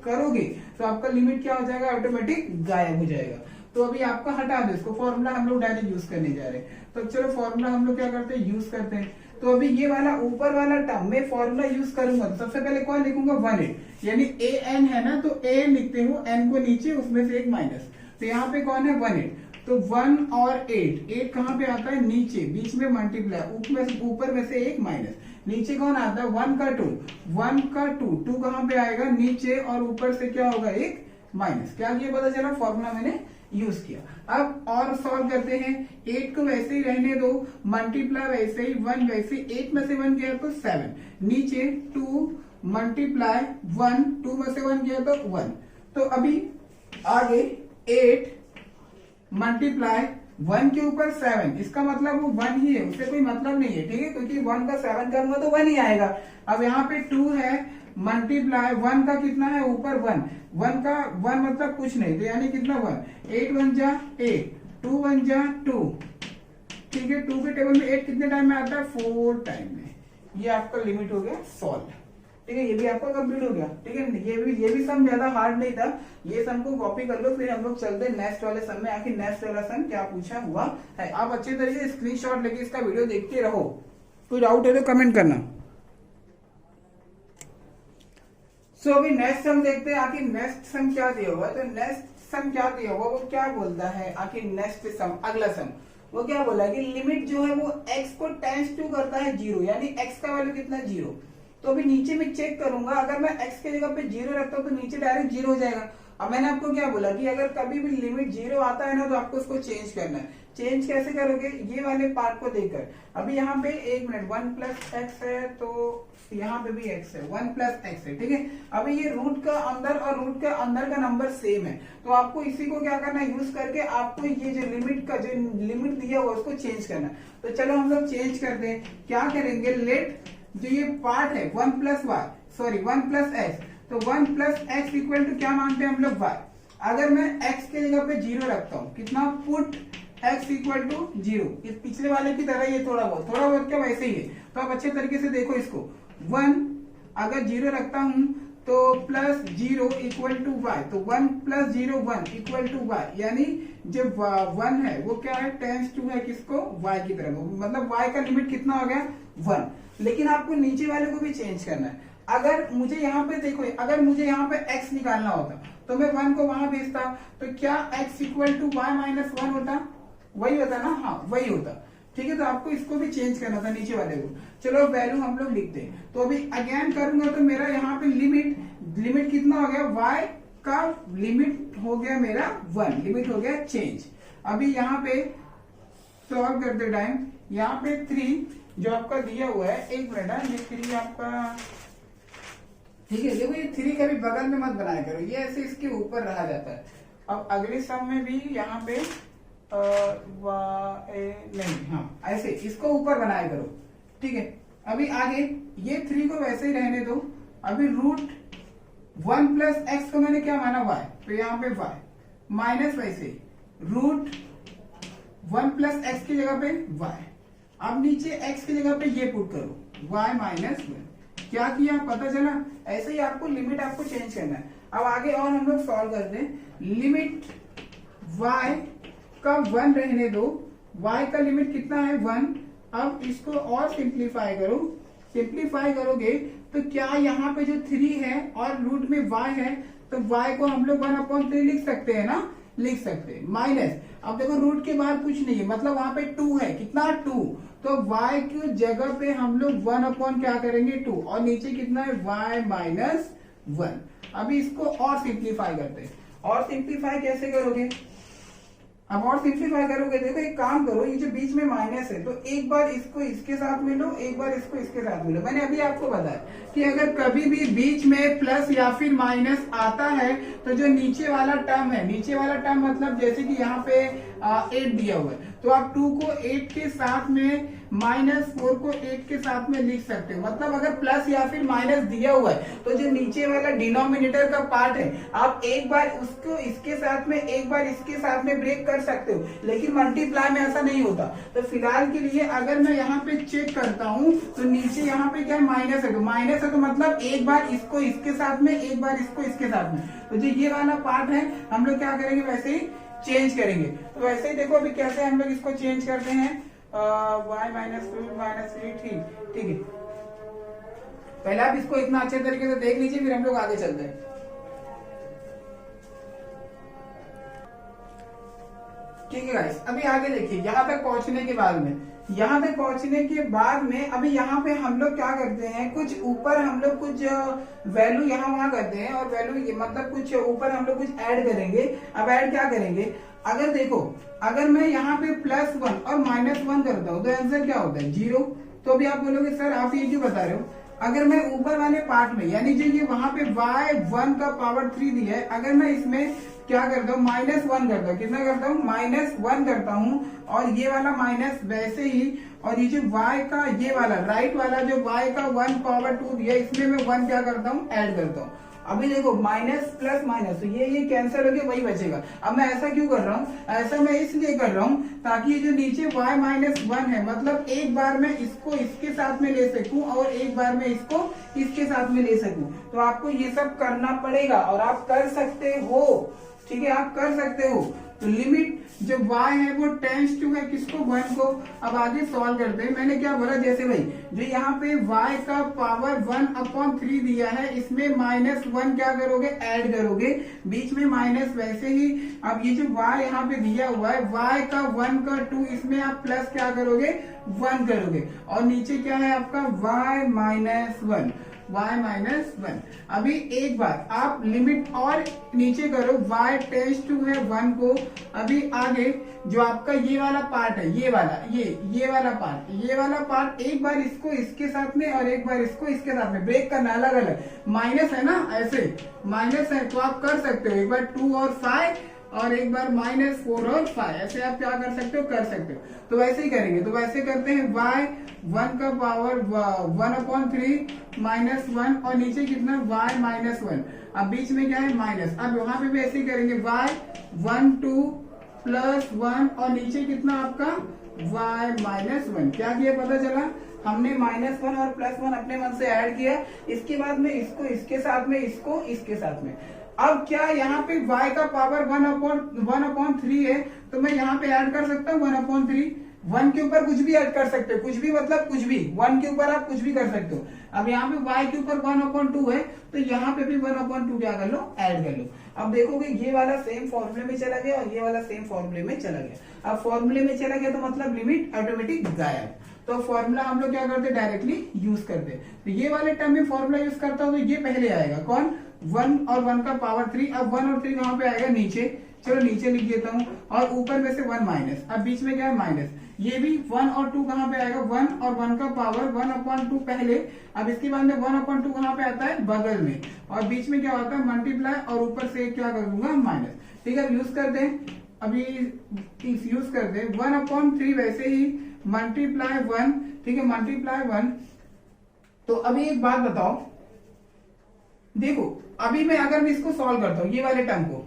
करोगे तो आपका लिमिट क्या हो जाएगा, ऑटोमेटिक गायब हो जाएगा। तो अभी आपका हटा दो इसको, फॉर्मूला हम लोग डायरेक्ट यूज करने जा रहे हैं, तो चलो फॉर्मूला हम लोग क्या करते हैं, यूज करते हैं। तो अभी ये वाला ऊपर वाला टर्म में फॉर्मूला यूज करूंगा, तो सबसे पहले कौन लिखूंगा, 1 यानी ए एन है ना, तो ए लिखते हो, एन को नीचे, उसमें से एक माइनस, तो यहाँ पे कौन है 1 तो 1 और 8 कहाँ पे आता है, नीचे, बीच में मल्टीप्लाई, ऊपर में से एक माइनस, नीचे कौन आता है 1 का 2 कहाँ पे आएगा, नीचे, और ऊपर से क्या होगा, एक माइनस। क्या किया पता चला, फॉर्मूला मैंने यूज किया। अब और सॉल्व करते हैं, 8 को वैसे ही रहने दो, मल्टीप्लाई वैसे ही, 1 वैसे, 8 में से 1 गया तो 7, नीचे 2 मल्टीप्लाई 1, 2 में से 1 गया तो 1, तो अभी आगे 8 मल्टीप्लाई 1 के ऊपर 7, इसका मतलब वो 1 ही है, उससे कोई मतलब नहीं है, ठीक है, क्योंकि 1 का 7 करूंगा तो 1 ही आएगा। अब यहाँ पे 2 है, मल्टीप्लाई 1 का कितना है, ऊपर 1 का 1 मतलब कुछ नहीं, तो यानी कितना 1, 8 1 जा 8, 2 1 जा 2, ठीक है, 2 के टेबल में 8 कितने टाइम में आता है, 4 टाइम में। ये आपका लिमिट हो गया सॉल्व, ठीक है, ये भी आपका कंप्लीट हो गया, ठीक है, ये भी सम ज्यादा हार्ड नहीं था, ये सम को कॉपी कर लो, फिर हम लोग चलते हैं नेक्स्ट वाले सम में, आखिर नेक्स्ट वाला सम क्या पूछा हुआ है। आप अच्छे तरीके से स्क्रीनशॉट लेके इसका वीडियो देखते रहो, कोई डाउट है तो कमेंट करना। सो अभी नेक्स्ट सम देखते हैं आखिर नेक्स्ट सम क्या दिया हुआ है। तो नेक्स्ट सम क्या दिया हुआ वो क्या बोलता है आखिर नेक्स्ट सम, अगला सम वो क्या बोला कि लिमिट जो है वो x को टेंस टू करता है 0, यानी x का वैल्यू कितना 0। तो अभी नीचे में चेक करूंगा, अगर मैं x के जगह पे 0 रखता हूँ तो नीचे डायरेक्ट 0 हो जाएगा। अब मैंने आपको क्या बोला कि अगर कभी भी लिमिट 0 आता है ना तो आपको उसको चेंज करना है। चेंज कैसे करोगे, ये वाले पार्ट को देखकर। अभी यहाँ पे 1 मिनट 1 प्लस एक्स है तो यहाँ पे भी x है, 1 प्लस एक्स है, ठीक है। अभी ये रूट का अंदर और रूट के अंदर का नंबर सेम है, तो आपको इसी को क्या करना है, यूज करके आपको ये जो लिमिट का जो लिमिट दिया हुआ उसको चेंज करना है। तो चलो हम लोग चेंज करते हैं। क्या करेंगे, लेट जो ये पार्ट है 1 plus y, sorry 1 plus x, तो 1 प्लस एक्स इक्वल टू क्या मानते हैं हम लोग, वाई। अगर मैं x के जगह पे 0 रखता हूँ, कितना, पुट x इक्वल टू 0, इस पिछले वाले की तरह ये थोड़ा बहुत क्या वैसे ही है। तो आप अच्छे तरीके से देखो इसको, 1 अगर 0 रखता हूं तो प्लस 0 इक्वल टू वाई, तो 1 प्लस 0 1 इक्वल टू वाई, यानी जो 1 है वो क्या है, टेंस टू है किसको, y की तरफ, मतलब y का लिमिट कितना हो गया 1। लेकिन आपको नीचे वाले को भी चेंज करना है। अगर मुझे यहाँ पे देखो, अगर मुझे यहाँ पे x निकालना होता तो मैं 1 को वहां भेजता, तो क्या x equal to y minus 1 होता, वही होता ना, हाँ वही होता, ठीक है। तो आपको इसको भी चेंज करना था नीचे वाले को। चलो वैल्यू हम लोग लिखते हैं। तो अभी अगेन करूंगा तो मेरा यहाँ पे लिमिट कितना हो गया, y का लिमिट हो गया मेरा 1, लिमिट हो गया चेंज। अभी यहाँ पे सॉल्व करते टाइम यहाँ पे 3 जो आपका दिया हुआ है, एक मिनट है, ये 3 आपका, ठीक है। देखो ये 3 कभी बगल में मत बनाया करो, ये ऐसे इसके ऊपर रहा जाता है। अब अगले सम में भी यहाँ पे नहीं, हाँ ऐसे इसको ऊपर बनाया करो, ठीक है। अभी आगे ये 3 को वैसे ही रहने दो। अभी रूट 1 प्लस एक्स को मैंने क्या माना, y, तो यहाँ पे y माइनस वैसे रूट 1 प्लस एक्स की जगह पे y। अब नीचे x की जगह पे ये पुट करो, y माइनस 1। क्या किया पता चला, ऐसे ही आपको लिमिट आपको चेंज करना है। अब आगे और हम लोग सॉल्व करते हैं। लिमिट y का 1 रहने दो, y का लिमिट कितना है 1। अब इसको और सिंप्लीफाई करो, सिंप्लीफाई करोगे तो क्या यहाँ पे जो 3 है और रूट में y है, तो y को हम लोग 1/3 लिख सकते हैं ना, लिख सकते हैं। माइनस, अब देखो रूट के बाहर कुछ नहीं है, मतलब वहां पे 2 है, कितना 2, तो y की जगह पे हम लोग 1/ क्या करेंगे 2, और नीचे कितना है y माइनस 1। अभी इसको और सिंप्लीफाई करते हैं। और सिंप्लीफाई कैसे करोगे, अब और सिंप्लीफाई करोगे, देखो एक काम करो, ये जो बीच में माइनस है तो एक बार इसको इसके साथ में लो, एक बार इसको इसके साथ में लो। मैंने अभी आपको बताया कि अगर कभी भी बीच में प्लस या फिर माइनस आता है तो जो नीचे वाला टर्म है, नीचे वाला टर्म मतलब जैसे कि यहाँ पे 8 दिया हुआ है, तो आप 2 को 8 के साथ में माइनस 4 को 8 के साथ में लिख सकते हो। मतलब अगर प्लस या फिर माइनस दिया हुआ है तो जो नीचे वाला डिनोमिनेटर का पार्ट है आप एक बार उसको इसके साथ में, एक बार इसके साथ में ब्रेक कर सकते हो, लेकिन मल्टीप्लाई में ऐसा नहीं होता। तो फिलहाल के लिए अगर मैं यहाँ पे चेक करता हूँ तो नीचे यहाँ पे क्या माइनस है, तो माइनस है तो मतलब एक बार इसको इसके साथ में, एक बार इसको इसके साथ में, तो जो ये वाला पार्ट है हम लोग क्या करेंगे, वैसे ही चेंज करेंगे। तो वैसे ही देखो अभी कैसे हम लोग इसको चेंज करते हैं, y माइनस 2 माइनस 3, ठीक है। पहले आप इसको इतना अच्छे तरीके से देख लीजिए, फिर हम लोग आगे चलते हैं। ठीक है गाइस, अभी आगे देखिए, यहाँ तक पहुंचने के बाद में, यहाँ तक पहुंचने के बाद में अभी यहाँ पे हम लोग क्या करते हैं, कुछ ऊपर हम लोग कुछ वैल्यू यहाँ वहां करते हैं, और वैल्यू मतलब कुछ ऊपर हम लोग कुछ ऐड करेंगे। अब ऐड क्या करेंगे, अगर देखो, अगर मैं यहाँ पे +1 और -1 करता हूँ तो आंसर क्या होता है 0। तो अभी आप बोलोगे सर आप ये क्यों बता रहे हो, अगर मैं ऊपर वाले पार्ट में, यानी जो ये वहां पे y1 का पावर 3 दिया है, अगर मैं इसमें क्या करता हूँ -1 करता हूँ, कितना करता हूँ -1 करता हूँ, और ये वाला माइनस वैसे ही, और ये जो y का ये वाला राइट वाला जो y का 1 पावर 2 दिया, इसमें मैं 1 क्या करता हूँ, ऐड करता हूँ। अभी देखो माइनस प्लस माइनस, तो ये कैंसिल होके वही बचेगा। अब मैं ऐसा क्यों कर रहा हूँ, ऐसा मैं इसलिए कर रहा हूँ ताकि ये जो नीचे y माइनस 1 है, मतलब एक बार मैं इसको इसके साथ में ले सकूं और एक बार मैं इसको इसके साथ में ले सकूं। तो आपको ये सब करना पड़ेगा और आप कर सकते हो, ठीक है, आप कर सकते हो। तो लिमिट जो y है वो टेंस टू है किसको, 1 को। अब आगे सॉल्व करते हैं। मैंने क्या बोला, जैसे भाई जो यहाँ पे y का पावर 1/3 दिया है, इसमें -1 क्या करोगे, ऐड करोगे, बीच में माइनस वैसे ही। अब ये जो y यहाँ पे दिया हुआ है, y का 1 का 2, इसमें आप प्लस क्या करोगे, 1 करोगे, और नीचे क्या है आपका y -1। अभी एक बार आप लिमिट और नीचे करो, y टेंस टू है 1 को। अभी आगे जो आपका ये वाला पार्ट है, ये वाला पार्ट एक बार इसको इसके साथ में और एक बार इसको इसके साथ में ब्रेक करना, अलग अलग। माइनस है ना, ऐसे माइनस है तो आप कर सकते हो, एक बार 2 और 5 और एक बार -4 और 5, ऐसे आप क्या कर सकते हो, कर सकते हो। तो वैसे ही करेंगे, तो वैसे करते हैं y 1 का पावर 1/3 -1 और नीचे कितना y -1, अब बीच में क्या है माइनस। अब यहाँ पे भी ऐसे ही करेंगे y 1 2 +1 और नीचे कितना आपका y -1। क्या किया पता चला, हमने -1 और +1 अपने मन से ऐड किया, इसके बाद में इसको इसके साथ में, इसको इसके साथ में। अब क्या यहाँ पे y का पावर 1/3 है, तो मैं यहाँ पे ऐड कर सकता हूँ 1/3। 1 के ऊपर कुछ भी ऐड कर सकते हो, कुछ भी मतलब कुछ भी, 1 के ऊपर आप कुछ भी कर सकते हो। अब यहाँ पे y के ऊपर 1/2 है, तो यहाँ पे भी 1/2 क्या कर लो, ऐड कर लो। अब देखोगे ये वाला सेम फॉर्मूले में चला गया और ये वाला सेम फॉर्मूले में चला गया। अब फॉर्मूले में चला गया तो मतलब लिमिट ऑटोमेटिक गायब। तो फॉर्मूला हम लोग क्या करते, डायरेक्टली यूज करते। तो ये वाले टर्म में फॉर्मूला यूज करता हूं तो ये पहले आएगा, कौन, 1 और 1 का पावर 3। अब 1 और 3 कहां पे आएगा, नीचे। चलो नीचे लिख देता हूं, और ऊपर में से 1 माइनस, अब बीच में क्या है माइनस। ये भी 1 और 2 कहां पे आएगा, 1 और 1 का पावर 1/2 पहले। अब इसके बाद में 1/2 कहां पे आता है, बगल में, और बीच में क्या होता है मल्टीप्लाई, और ऊपर से क्या कर दूंगा, माइनस। ठीक है, अब यूज करते हैं, अभी यूज करते हैं 1/3 वैसे ही मल्टीप्लाई 1। ठीक है, मल्टीप्लाई 1। तो अभी एक बात बताओ, देखो अभी मैं अगर मैं इसको सॉल्व करता हूं, ये वाले टर्म को,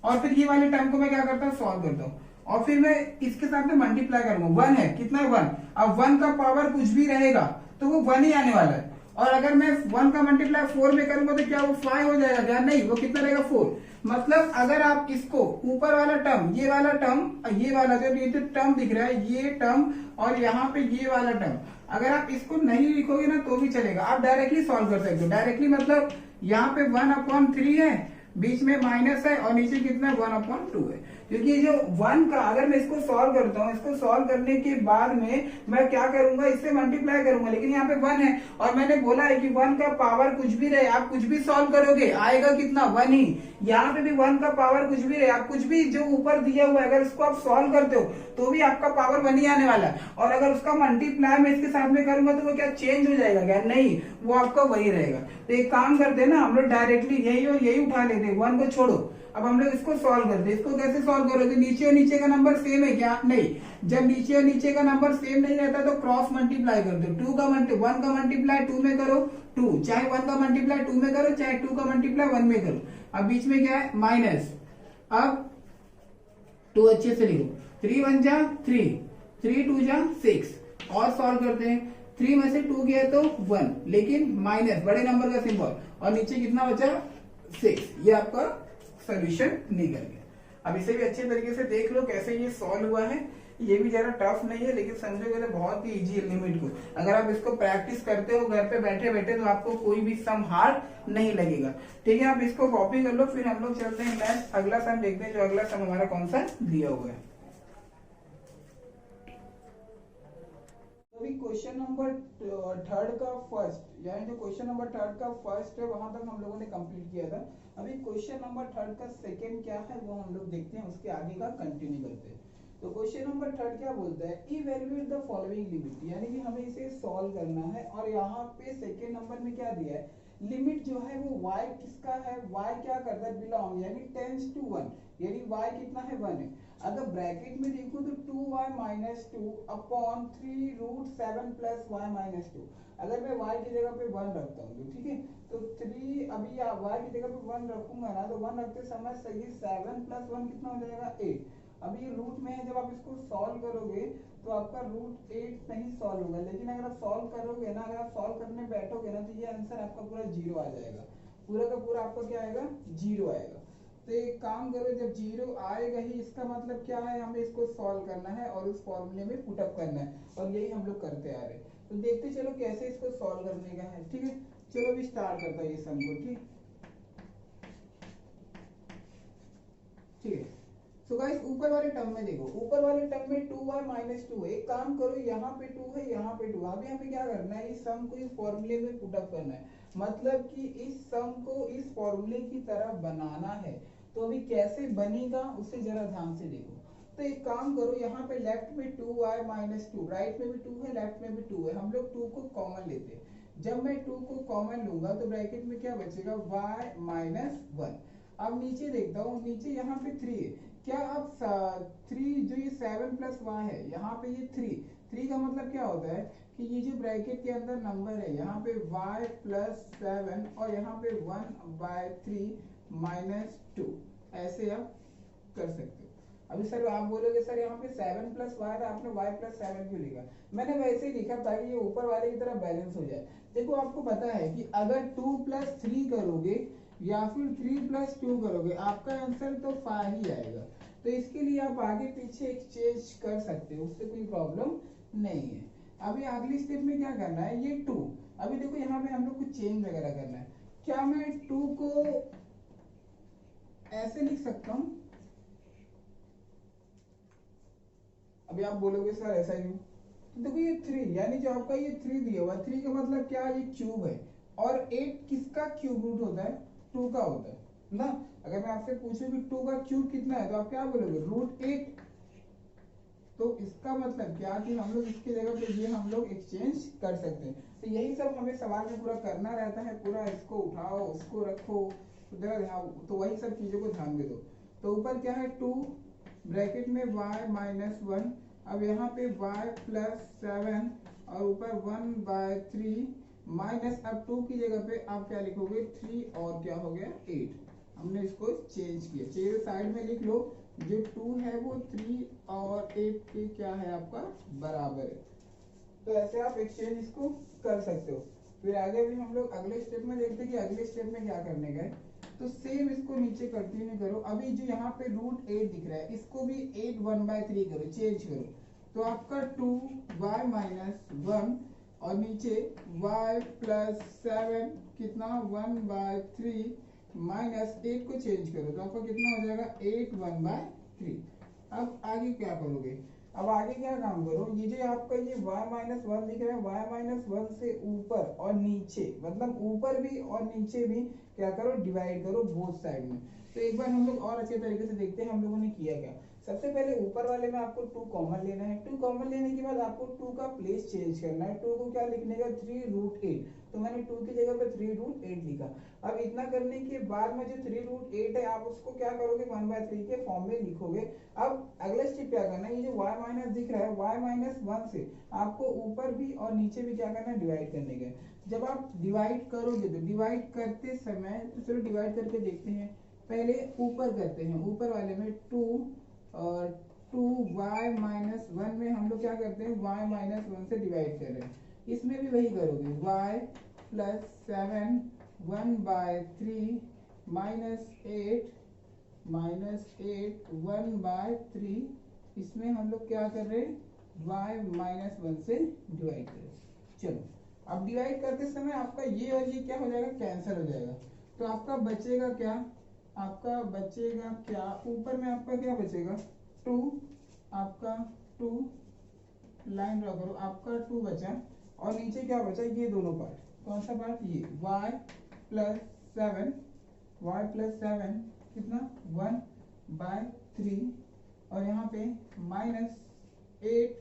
और फिर ये वाले टर्म को मैं क्या करता हूं, सॉल्व करता हूं, और फिर मैं इसके साथ में मल्टीप्लाई करूंगा। 1 है, कितना है 1। अब 1 का पावर कुछ भी रहेगा तो वो 1 ही आने वाला है, और अगर मैं 1 का मल्टीप्लाई 4 में करूंगा तो क्या वो 5 हो जाएगा क्या, नहीं, वो कितना रहेगा 4। मतलब अगर आप इसको ऊपर वाला टर्म, ये वाला टर्म, ये वाला जो ये टर्म दिख रहा है, ये टर्म, और यहाँ पे ये वाला टर्म, अगर आप इसको नहीं लिखोगे ना तो भी चलेगा, आप डायरेक्टली सॉल्व कर सकते हो। डायरेक्टली मतलब यहाँ पे 1/3 है, बीच में माइनस है, और नीचे कितना 1/2 है। क्योंकि जो 1 का अगर मैं इसको सॉल्व करता हूँ, इसको सॉल्व करने के बाद में मैं क्या करूंगा, इससे मल्टीप्लाई करूंगा, लेकिन यहाँ पे 1 है, और मैंने बोला है कि 1 का पावर कुछ भी रहे, आप कुछ भी सॉल्व करोगे आएगा कितना, 1 ही। यहाँ पे भी 1 का पावर कुछ भी रहे, आप कुछ भी जो ऊपर दिया हुआ है अगर उसको आप सॉल्व करते हो तो भी आपका पावर 1 ही आने वाला है, और अगर उसका मल्टीप्लाई मैं इसके साथ में करूंगा तो वो क्या चेंज हो जाएगा क्या, नहीं, वो आपका वही रहेगा। तो एक काम करते हैं ना हम लोग, डायरेक्टली यही और यही उठा लेते हैं, 1 को छोड़ो। अब हम लोग इसको सॉल्व करते हैं। इसको कैसे सॉल्व करोगे, नीचे और नीचे का नंबर सेम है क्या, नहीं। जब नीचे और नीचे का नंबर सेम नहीं रहता तो क्रॉस मल्टीप्लाई कर दो। 1 का मल्टीप्लाई 2 में करो 2, चाहे 1 का मल्टीप्लाई 2 में करो, चाहे 2 का मल्टीप्लाई 1 में करो। अब बीच में क्या है माइनस, अब 2 अच्छे से लिखो, 3 1 जा 3, 3 2 जा 6, और सॉल्व करते हैं। 3 में से 2 गया तो 1, लेकिन माइनस बड़े नंबर का सिंबल, और नीचे कितना बचा 6। ये आपका सोल्यूशन निकल गया। अब इसे भी अच्छे तरीके से देख लो कैसे ये सॉल्व हुआ है। ये भी जरा टफ नहीं है, लेकिन समझोगे तो बहुत ही इजी है लिमिट को। अगर आप इसको प्रैक्टिस करते हो घर पे बैठे बैठे तो आपको कोई भी सम हार्ड नहीं लगेगा। ठीक है, आप इसको कॉपी कर लो, फिर हम लोग चलते हैं नेक्स्ट अगला सम देखते हैं, जो अगला सम हमारा कौन सा दिया हुआ है। अभी क्वेश्चन नंबर 3 का फर्स्ट, यानी जो क्वेश्चन नंबर 3 का फर्स्ट है वहां तक हम लोगों ने कंप्लीट किया था। अभी क्वेश्चन नंबर 3 का सेकंड क्या है वो हम लोग देखते हैं, उसके आगे का कंटिन्यू करते हैं। तो क्वेश्चन नंबर 3 क्या बोलता है, इवैल्यूएट द फॉलोइंग लिमिट, यानी कि हमें इसे सॉल्व करना है, और यहाँ पे सेकंड नंबर में क्या दिया है, लिमिट जो है वो y किसका है, y क्या करता है, बिलोंग, यानी टेंस टू 1, यानी y कितना है 1 है। अगर ब्रैकेट में देखो तो 2y - 2 अपॉन 3√7 + y - 2। अगर मैं y की जगह पे 1 रखता हूँ तो ठीक है, तो 3, अभी y की जगह पे 1 रखूंगा ना, तो 1 रखते समय सही 7 + 1 कितना हो जाएगा 8। अभी ये रूट में है, जब आप इसको सॉल्व करोगे तो आपका √8 नहीं सॉल्व होगा, लेकिन अगर आप सॉल्व करोगे ना, अगर आप सॉल्व करने बैठोगे ना, तो ये आंसर आपका पूरा 0 आ जाएगा, पूरा का पूरा आपका क्या आएगा 0 आएगा। तो एक काम करो, जब जीरो आएगा ही इसका मतलब क्या है, हमें इसको सॉल्व करना है और उस फॉर्मूले में पुटअप करना है, और यही हम लोग करते आ रहे हैं। तो देखते चलो कैसे इसको सॉल्व करने का है। ठीक है, चलो अभी स्टार्ट करता हूँ ये सम को। ठीक ठीक है। सो गाइस ऊपर वाले टर्म में देखो, ऊपर वाले टर्म में 2y माइनस टू है। एक काम करो, यहाँ पे 2 है, यहाँ पे 2। अभी हमें क्या करना है, इस सम को इस फॉर्मूले में पुट अप करना है, मतलब कि इस सम को इस फॉर्मूले की तरह बनाना है। तो अभी कैसे बनेगा उसे जरा ध्यान से देखो। तो एक काम करो, यहाँ पे लेफ्ट में 2y माइनस टू, राइट में भी 2 है, लेफ्ट में भी 2 है, हम लोग 2 को कॉमन लेते हैं। जब मैं 2 को कॉमन लूंगा तो ब्रैकेट में क्या बचेगा, y माइनस 1। अब नीचे देखता हूँ, नीचे यहाँ पे 3 है। क्या अब 3 जो ये 7 प्लस वाई है, यहाँ पे ये 3 का मतलब क्या होता है कि ये जो ब्रैकेट के अंदर नंबर है, यहाँ पे y प्लस 7 और यहाँ पे 1/3 माइनस 2, ऐसे आप कर सकते हो। अभी सर आप बोलोगे सर यहाँ पे 7 प्लस वाई था, आपने y प्लस 7 क्यों लिखा? मैंने वैसे ही लिखा ताकि ये ऊपर वाले की तरह बैलेंस हो जाए। देखो आपको पता है कि अगर 2 प्लस 3 करोगे या फिर 3 प्लस 2 करोगे, आपका आंसर तो 5 ही आएगा। तो इसके लिए आप आगे पीछे एक्सचेंज कर सकते हो, उससे कोई प्रॉब्लम नहीं है। अभी अगली स्टेप में क्या करना है, ये 2। अभी देखो यहाँ पे हम लोग कुछ चेंज वगैरह करना है। क्या मैं 2 को ऐसे लिख सकता हूँ? अभी आप बोलोगे सर ऐसा क्यों? तो देखो ये 3, यानी जो आपका ये 3 दिया हुआ, 3 का मतलब क्या, ये क्यूब है। और 8 किसका क्यूब रूट होता है, 2 का होता है ना। अगर मैं आपसे पूछूं कि 2 का क्यूब कितना है, तो आप क्या बोलोगे, √8। तो इसका मतलब क्या कि हम लोग इसकी जगह पे ये हम लोग एक्सचेंज कर सकते हैं। तो यही सब हमें सवाल में पूरा करना रहता है, पूरा इसको उठाओ उसको रखो, तो वही सब चीजों को ध्यान में दो। तो ऊपर क्या है, 2 ब्रैकेट में y माइनस 1। अब यहाँ पे y प्लस 7 और ऊपर 1/3 माइनस, अब 2 की जगह पे आप क्या लिखोगे, 3 और क्या हो गया 8। हमने इसको चेंज किया, चेंज साइड में लिख लो। जो 2 है वो 3 और 8 के क्या है आपका बराबर है। तो ऐसे आप एक्सचेंज इसको कर सकते हो। फिर आगे भी हम लोग अगले स्टेप में देखते हैं कि अगले स्टेप में क्या करने का है। तो सेम इसको नीचे कंटिन्यू करो। अभी जो यहाँ पे √8 दिख रहा है, इसको भी 8 1/3 करो, चेंज करो। तो आपका 2y माइनस 1 और नीचे y प्लस 7 कितना 1/3 माइनस 8 को चेंज करो तो आपका कितना हो जाएगा 8 1/3। अब आगे क्या करोगे, अब आगे क्या काम करो, ये जो आपका ये y माइनस 1 दिख रहा है, y माइनस 1 से ऊपर और नीचे, मतलब ऊपर भी और नीचे भी क्या करो, डिवाइड करो बोथ साइड में। तो एक बार हम लोग और अच्छे तरीके से देखते हैं हम लोगों ने किया क्या। सबसे पहले ऊपर वाले में आपको 2 कॉमन लेना है। 2 कॉमन लेने के बाद आपको 2 का प्लेस चेंज करना है। 2 को क्या लिखने का, 3√8। तो मैंने 2 की जगह पे 3√8 लिखा। अब इतना करने के बाद में जो 3√8 है, आप उसको क्या करोगे, 1/3 के फॉर्म में लिखोगे। अब अगला स्टेप क्या करना है, ये जो y माइनस दिख रहा है, y माइनस 1 से आपको ऊपर भी और नीचे भी क्या करना है, डिवाइड करने का। जब आप डिवाइड करोगे तो डिवाइड करते समय, तो चलो डिवाइड करके देखते हैं। पहले ऊपर करते हैं, ऊपर वाले में 2 और 2y माइनस 1 में हम लोग क्या करते हैं, y माइनस 1 से डिवाइड कर रहे हैं। इसमें भी वही करोगे, y प्लस 7 1/3 -8 1/3। इसमें हम लोग क्या कर रहे हैं, y माइनस 1 से डिवाइड कर रहे हैं। चलो अब डिवाइड करते समय आपका ये और ये क्या हो जाएगा, कैंसिल हो जाएगा। तो आपका बचेगा क्या, आपका बचेगा क्या, ऊपर में आपका क्या बचेगा 2, आपका 2 लाइन ड्रॉ करो, आपका 2 बचा और नीचे क्या बचा, ये दोनों पार्ट। कौन सा पार्ट, ये y प्लस 7 कितना 1/3 और यहाँ पे -8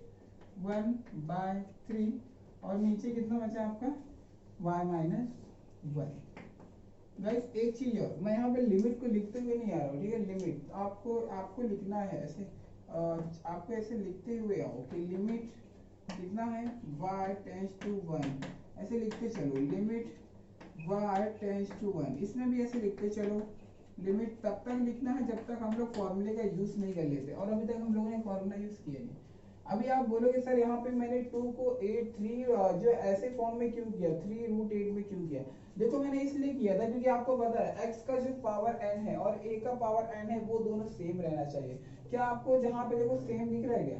1/3 और नीचे कितना बचा आपका y माइनस 1। गाइस एक चीज और, मैं यहाँ पे लिमिट को लिखते हुए नहीं आ रहा हूँ, ठीक है। लिमिट आपको लिखना है ऐसे, आपको ऐसे लिखते हुए आओ कि लिमिट कितना है, y टेंड्स टू 1, ऐसे लिखते चलो। लिमिट y टेंड्स टू 1, इसमें भी ऐसे लिखते चलो। लिमिट तब तक लिखना है जब तक हम लोग फॉर्मूले का यूज नहीं कर लेते, और अभी तक हम लोगों ने फॉर्मूला यूज किया नहीं। अभी आप बोलोगे सर यहाँ पे मैंने 2 को 8 3 जो ऐसे फॉर्म में क्यों किया, 3√8 में क्यों किया? देखो मैंने इसलिए किया था क्योंकि आपको पता है x का जो पावर n है और a का पावर n है वो दोनों सेम रहना चाहिए। क्या आपको जहाँ पे देखो सेम दिख रहा है क्या?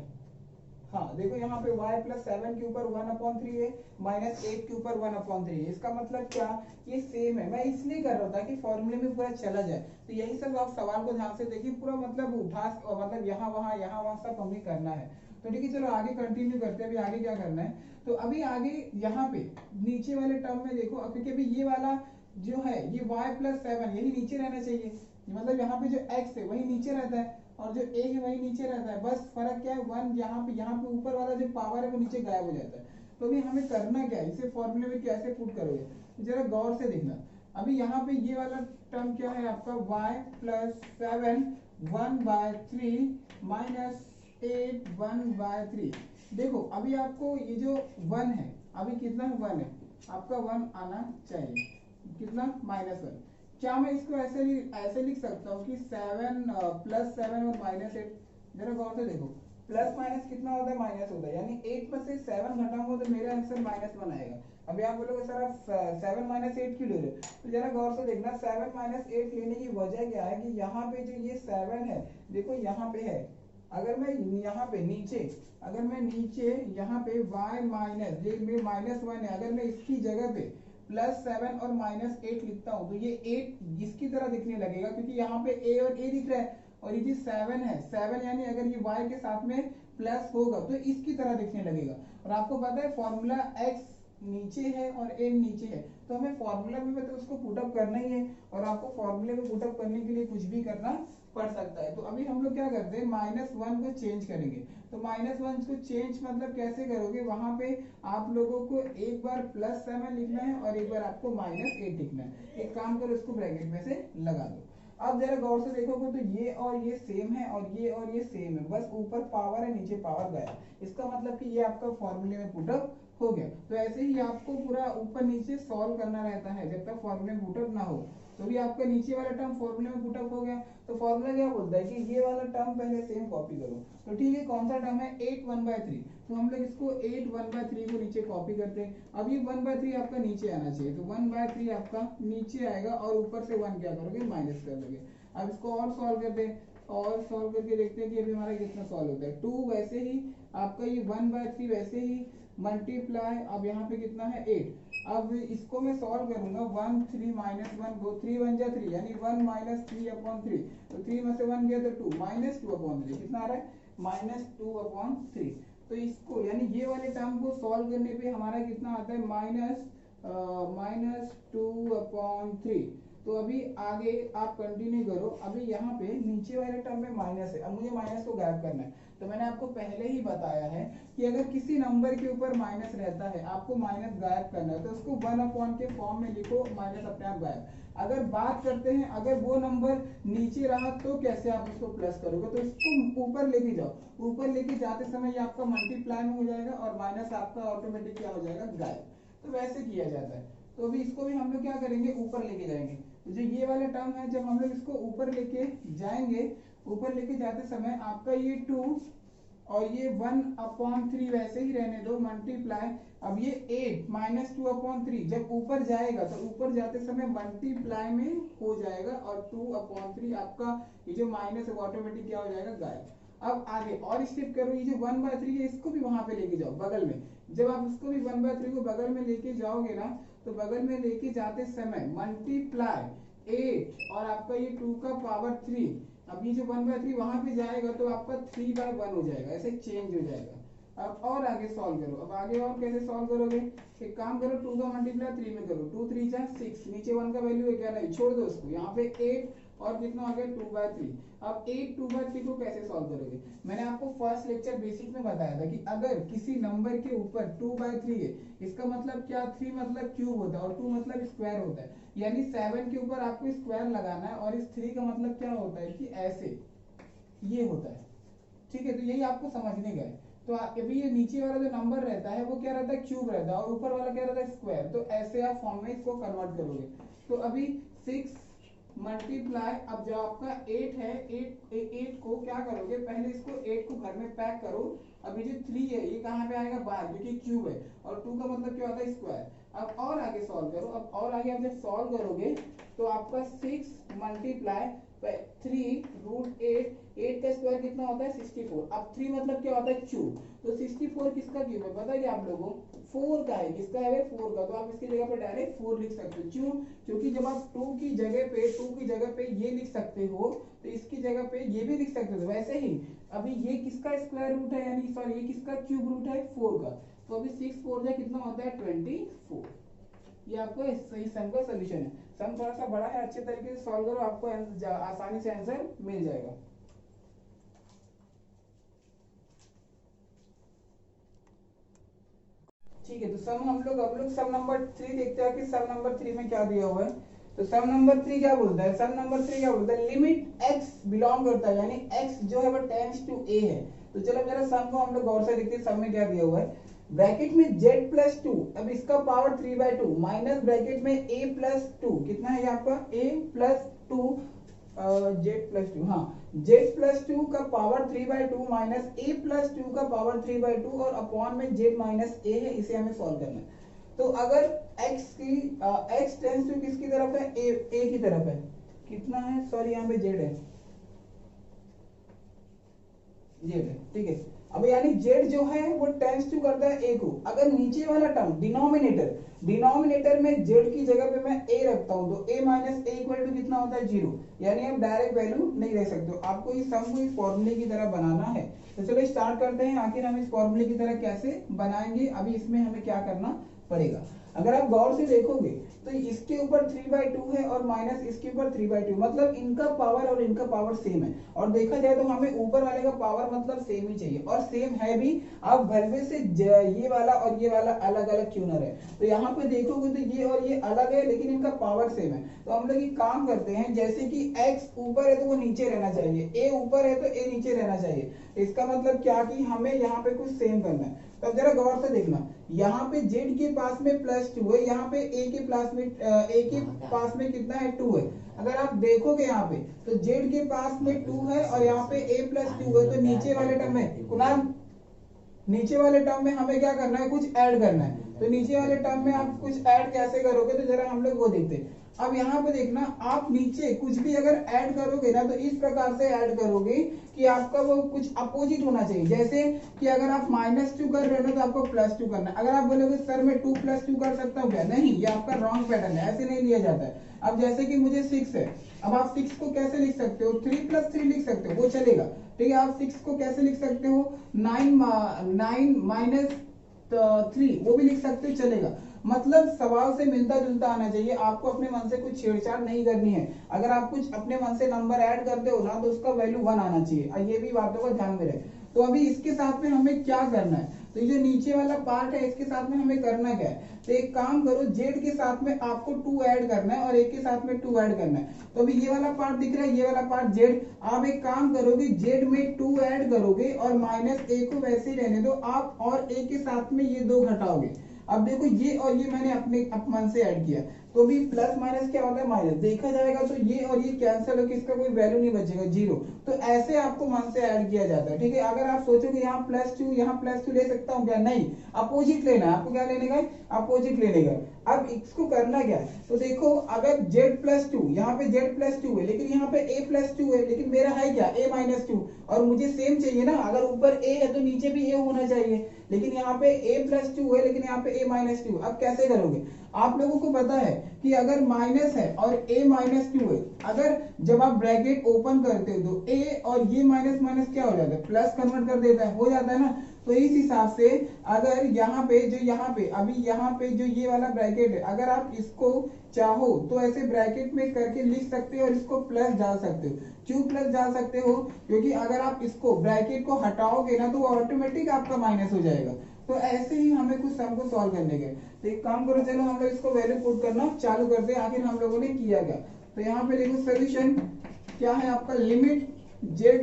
हाँ देखो यहाँ पे y प्लस 7 के ऊपर 1/3 है, माइनस 8 के ऊपर 1/3 है। इसका मतलब क्या, ये सेम है। मैं इसलिए कर रहा था कि फॉर्मूले में पूरा चला जाए। तो यही सब आप सवाल को ध्यान से देखिए, पूरा मतलब उठा मतलब यहाँ वहां सब हमें करना है। तो ठीक है, चलो आगे कंटिन्यू करते हैं। अभी आगे क्या करना है, तो अभी आगे यहाँ पे नीचे वाले टर्म में देखो, क्योंकि अभी ये वाला जो है ये y प्लस 7 यही नीचे रहना चाहिए, मतलब यहाँ पे जो x है वही नीचे रहता है और जो a है वही नीचे रहता है। बस फर्क क्या है, 1 यहाँ पे ऊपर वाला जो पावर है वो नीचे गायब हो जाता है। तो अभी हमें करना क्या है, इसे फॉर्मूले में कैसे पुट करोगे, तो जरा गौर से देखना। अभी यहाँ पे ये वाला टर्म क्या है आपका, y प्लस 7 1/3 माइनस 8 1/3। देखो अभी आपको ये जो 1 है, अभी कितना 1 है आपका, 1 आना चाहिए, कितना -1। क्या मैं इसको ऐसे लिख सकता हूँ कि 7 प्लस 7 और -8? जरा गौर से देखो, प्लस माइनस कितना होता है, माइनस होता है, यानी 8 में से 7 घटाऊंगा तो मेरा आंसर -1 आएगा। अभी आप बोलोगे सर आप 7 -8 क्यों ले रहे हो, तो जरा गौर से देखना। 7 -8 लेने की वजह क्या है कि यहाँ पे जो ये 7 है, देखो यहाँ पे है, अगर मैं यहाँ पे नीचे, अगर मैं नीचे यहाँ पे y माइनस -1 है, अगर मैं इसकी जगह पे +7 और -8 लिखता हूँ तो ये 8 इसकी तरह दिखने लगेगा, क्योंकि यहाँ पे a और a दिख रहा है और ये 7 है, 7 यानी अगर ये y के साथ में प्लस होगा तो इसकी तरह दिखने लगेगा। और आपको पता है फॉर्मूला x नीचे है और a नीचे है, तो हमें फॉर्मूला में तो उसको पुटअप करना ही है, और आपको फॉर्मूले में पुटअप करने के लिए कुछ भी करना पड़ सकता है। तो अभी हम लोग क्या करते हैं, -1 को चेंज करेंगे। तो -1 को चेंज मतलब कैसे करोगे, वहां पे आप लोगों को एक बार +7 लिखना है और एक बार आपको -8 लिखना है। एक काम करो, इसको ब्रैकेट में से लगा दो। अब जरा गौर से देखोगे तो ये और ये सेम है और ये सेम है, बस ऊपर पावर है नीचे पावर गया। इसका मतलब कि ये आपका फॉर्मूले में पुटअप हो गया। तो ऐसे ही आपको पूरा ऊपर नीचे सॉल्व करना रहता है जब तक फॉर्मूले में पुटअप ना हो। तो भी आपका नीचे वाला टर्म फॉर्मूले में पुटअप हो गया। तो फॉर्मूला क्या बोलता है कि ये वाला टर्म पहले सेम कॉपी करो। तो ठीक है, कौन सा टर्म है, 8 1/3, तो हम लोग इसको 8 1/3 को नीचे कॉपी करते हैं। अब ये 1/3 आपका नीचे आना चाहिए, तो 1/3 आपका नीचे आएगा और ऊपर से 1 क्या करोगे, माइनस कर दोगे। अब इसको और सॉल्व करते हैं, और सॉल्व करके देखते हैं कि अभी हमारा कितना सॉल्व होता है। 2 वैसे ही आपका, ये 1/3 वैसे ही मल्टीप्लाई, अब यहाँ पे कितना है 8। अब इसको मैं सॉल्व करूंगा, 1 3 -1 गो, 3 1 जा 3 यानी 1 -3/3, तो 3 में से 1 गया तो 2 -2/3, कितना आ रहा है, -2/3। तो इसको यानी ये वाले टर्म को सॉल्व करने पे हमारा कितना आता है, -2/3। तो अभी आगे आप कंटिन्यू करो। अभी यहाँ पे नीचे वाले टर्म में माइनस है, अब मुझे माइनस को गायब करना है। तो मैंने आपको पहले ही बताया है कि अगर किसी नंबर के ऊपर माइनस रहता है, आपको माइनस गायब करना है, तो उसको 1 के फॉर्म में लिखो, माइनस अपने आप गायब। अगर बात करते हैं अगर वो नंबर नीचे रहा तो कैसे आप उसको प्लस करोगे, तो इसको ऊपर लेके जाओ, ऊपर लेके जाते समय ये आपका मल्टीप्लाई में हो जाएगा और माइनस आपका ऑटोमेटिक क्या हो जाएगा, गायब। तो वैसे किया जाता है। तो अभी इसको भी हम लोग क्या करेंगे, ऊपर लेके जाएंगे। तो जो ये वाला टर्म है, जब हम लोग इसको ऊपर लेके जाएंगे, ऊपर लेके जाते समय आपका ये 2 और ये 1/3 वैसे ही रहने दो, मल्टीप्लाई। अब ये 8 -2/3 जब ऊपर जाएगा तो ऊपर जाते समय मल्टीप्लाई में हो जाएगा और 2/3 आपका ये जो माइनस है ऑटोमेटिक क्या हो जाएगा, गायब। अब आगे और स्टेप करो, ये जो 1/3 है इसको भी वहां पे लेके जाओ बगल में। जब आप इसको भी 1/3 को बगल में लेके जाओगे ना, तो बगल में लेके जाते समय मल्टीप्लाई 8 और आपका ये 2 का पावर 3, अब ये जो 1/3 वहां पे जाएगा तो आपका 3/1 हो जाएगा, ऐसे चेंज हो जाएगा। अब और आगे सॉल्व करो। अब आगे और कैसे सॉल्व करोगे, एक काम करो, 2 का मल्टीप्लाई 3 में करो, 2 3 जा 6, नीचे 1 का वैल्यू है क्या, नहीं, छोड़ दो उसको। यहाँ पे 8 और कितना आ गया, 2/3। अब 8 2/3 को कैसे सॉल्व करोगे, मैंने आपको फर्स्ट लेक्चर बेसिक में बताया था कि अगर किसी नंबर के ऊपर 2/3 है, इसका मतलब क्या, 3 मतलब क्यूब होता है और 2 मतलब स्क्वायर होता है, यानी 7 के ऊपर आपको स्क्वायर लगाना है और इस 3 का मतलब क्या होता है कि ऐसे ये होता है। ठीक है, तो यही आपको समझने का है। तो अभी ये नीचे वाला जो नंबर रहता है वो क्या रहता है, क्यूब रहता है, और ऊपर वाला क्या रहता है, स्क्वायर। तो ऐसे आप फॉर्म में इसको कन्वर्ट करोगे। तो अभी 6 मल्टीप्लाई, अब जो आपका 8 है, 8 को क्या करोगे, पहले इसको 8 को घर में पैक करो। अब ये जो 3 है ये कहाँ पे आएगा, बाहर, क्योंकि क्यूब है और 2 का मतलब क्या होता है, स्क्वायर। अब और आगे सॉल्व करो, अब और आगे आप जब सॉल्व करोगे तो आपका 6 मल्टीप्लाई 3 रूट 8, 8 का स्क्वायर कितना होता है 64। अब 3 मतलब क्या होता है क्यूब, तो 64 किसका क्यूब है पता है क्या आप लोगों को, 4 का है। किसका है 4 का, तो आप इसकी जगह पर डायरेक्ट 4 लिख सकते हो। क्यों, क्योंकि जब आप 2 की जगह पे ये लिख सकते हो तो इसकी जगह पे ये भी लिख सकते हो। वैसे ही अभी ये किसका स्क्वायर रूट है, यानी सॉरी ये किसका क्यूब रूट है 4 का, तो अभी 6 4 जा कितना होता है 24। ये आपको सही सम का सोल्यूशन है। सम थोड़ा सा बड़ा है, अच्छे तरीके से सॉल्व करो, आपको आसानी से आंसर मिल जाएगा। ठीक है, तो सम हम लोग सम नंबर 3 देखते हैं कि सम नंबर 3 में क्या दिया हुआ है। तो सम नंबर 3 क्या बोलता है, सम नंबर 3 क्या बोलता है, लिमिट x बिलोंग करता है, यानी x जो है वो टेंड्स टू a है। तो चलो जरा सम को हम लोग गौर से देखते हैं, सम में क्या दिया हुआ है। ब्रैकेट में z+2, अब इसका पावर 3/2 माइनस ब्रैकेट में a+2, कितना है ये आपका a+2, z+2, हाँ z+2 का पावर 3/2 माइनस a+2 का पावर 3/2 और अपॉन में z माइनस a है, इसे हमें सॉल्व करना है। तो अगर x टेंस टू किसकी तरफ है, a की तरफ है, कितना है, सॉरी यहाँ पे z है, z है, ठीक है। अब यानी z जो है वो टेंस टू करता है a को। अगर नीचे वाला टर्म डिनोमिनेटर में z की जगह पे मैं a रखता हूं तो a minus a equal to कितना होता है 0, यानी आप डायरेक्ट वैल्यू नहीं रख सकते हो, आपको इस सम को इस फॉर्मूले की तरह बनाना है। तो चलो स्टार्ट करते हैं, आखिर हम इस फॉर्मूले की तरह कैसे बनाएंगे। अभी इसमें हमें क्या करना पड़ेगा, अगर आप गौर से देखोगे तो इसके ऊपर 3/2 है और माइनस इसके ऊपर 3/2, मतलब इनका पावर और इनका पावर सेम है। और देखा जाए तो हमें ऊपर वाले का पावर मतलब सेम ही चाहिए, और सेम है भी। आप भलवे से ये वाला और ये वाला अलग अलग क्यों ना रहे। तो यहाँ पे देखोगे तो ये और ये अलग है लेकिन इनका पावर सेम है। तो हम लोग एक काम करते हैं, जैसे कि x ऊपर है तो वो नीचे रहना चाहिए, a ऊपर है तो a नीचे रहना चाहिए। इसका मतलब क्या कि हमें यहाँ पे कुछ सेम करना है। तो अब जरा गौर से देखना, यहाँ पे z के पास में +2 है, यहाँ पे a के पास में कितना है 2 है। अगर आप देखोगे यहाँ पे तो z के पास में 2 है और यहाँ पे a+2 है, तो नीचे वाले टर्म में कुनाल, नीचे वाले टर्म में हमें क्या करना है, कुछ ऐड करना है। तो नीचे वाले टर्म में आप कुछ ऐड कैसे करोगे, तो जरा हम लोग वो देखते हैं। अब यहाँ पे देखना, आप नीचे कुछ भी अगर ऐड करोगे ना तो इस प्रकार से ऐड करोगे कि आपका वो कुछ अपोजिट होना चाहिए। जैसे कि अगर आप -2 कर रहे हो ना तो आपको +2 करना है। अगर आप बोलोगे सर मैं 2 + 2 कर सकता हूँ क्या, नहीं, ये आपका रॉन्ग पैटर्न है, ऐसे नहीं लिया जाता है। अब जैसे कि मुझे 6 है, अब आप 6 को कैसे लिख सकते हो, 3 + 3 लिख सकते हो, वो चलेगा, ठीक है। आप 6 को कैसे लिख सकते हो, 9 माइनस 3, वो भी लिख सकते हो, चलेगा। मतलब सवाल से मिलता जुलता आना चाहिए, आपको अपने मन से कुछ छेड़छाड़ नहीं करनी है। अगर आप कुछ अपने मन से नंबर ऐड करते हो ना तो उसका वैल्यू 1 आना चाहिए, ये भी बातों का ध्यान में रहे। तो अभी इसके साथ में हमें क्या करना है, तो ये जो नीचे वाला पार्ट है इसके साथ में हमें करना क्या है, तो एक काम करो, z के साथ में आपको 2 ऐड करना है और एक के साथ में 2 ऐड करना है। तो अभी ये वाला पार्ट दिख रहा है, ये वाला पार्ट z, आप एक काम करोगे z में 2 ऐड करोगे और -a को वैसे ही रहने दो आप, और a के साथ में ये 2 घटाओगे। अब देखो ये और ये मैंने अपने मन से ऐड किया, तो भी प्लस माइनस क्या होता है माइनस, देखा जाएगा तो ये और ये कैंसिल होकर इसका कोई वैल्यू नहीं बचेगा, 0। तो ऐसे आपको मन से ऐड किया जाता है, ठीक है। अगर आप सोचोगे यहाँ +2 यहाँ +2 ले सकता हूँ क्या, नहीं, अपोजिट लेना है आपको, क्या लेने का, अपोजिट लेने का। अब इसको करना क्या है, तो देखो अगर z+2, यहाँ पे z+2 है लेकिन यहाँ पे a+2 है, लेकिन मेरा है क्या a-2, और मुझे सेम चाहिए ना, अगर ऊपर a है तो नीचे भी a होना चाहिए, लेकिन यहाँ पे a+2 है लेकिन यहाँ पे a-2। अब कैसे करोगे, आप लोगों को पता है कि अगर माइनस है और a-2 है, अगर जब आप ब्रैकेट ओपन करते हो तो a और ये माइनस माइनस क्या हो जाता है, प्लस कन्वर्ट कर देता है, हो जाता है ना। तो इस हिसाब से अगर यहाँ पे अभी यहाँ पे जो ये वाला ब्रैकेट है, अगर आप इसको चाहो तो ऐसे ब्रैकेट में करके लिख सकते हो और इसको प्लस डाल सकते हो। क्यों प्लस डाल सकते हो, क्योंकि अगर आप इसको ब्रैकेट को हटाओगे ना तो ऑटोमेटिक आपका माइनस हो जाएगा। तो ऐसे ही हमें कुछ सम को सॉल्व करने के, तो एक काम करो, चलो हम लोग इसको वैल्यू पुट करना चालू करते हैं, आखिर हम लोगों ने किया क्या। तो यहाँ पे देखो सोल्यूशन क्या है आपका, लिमिट z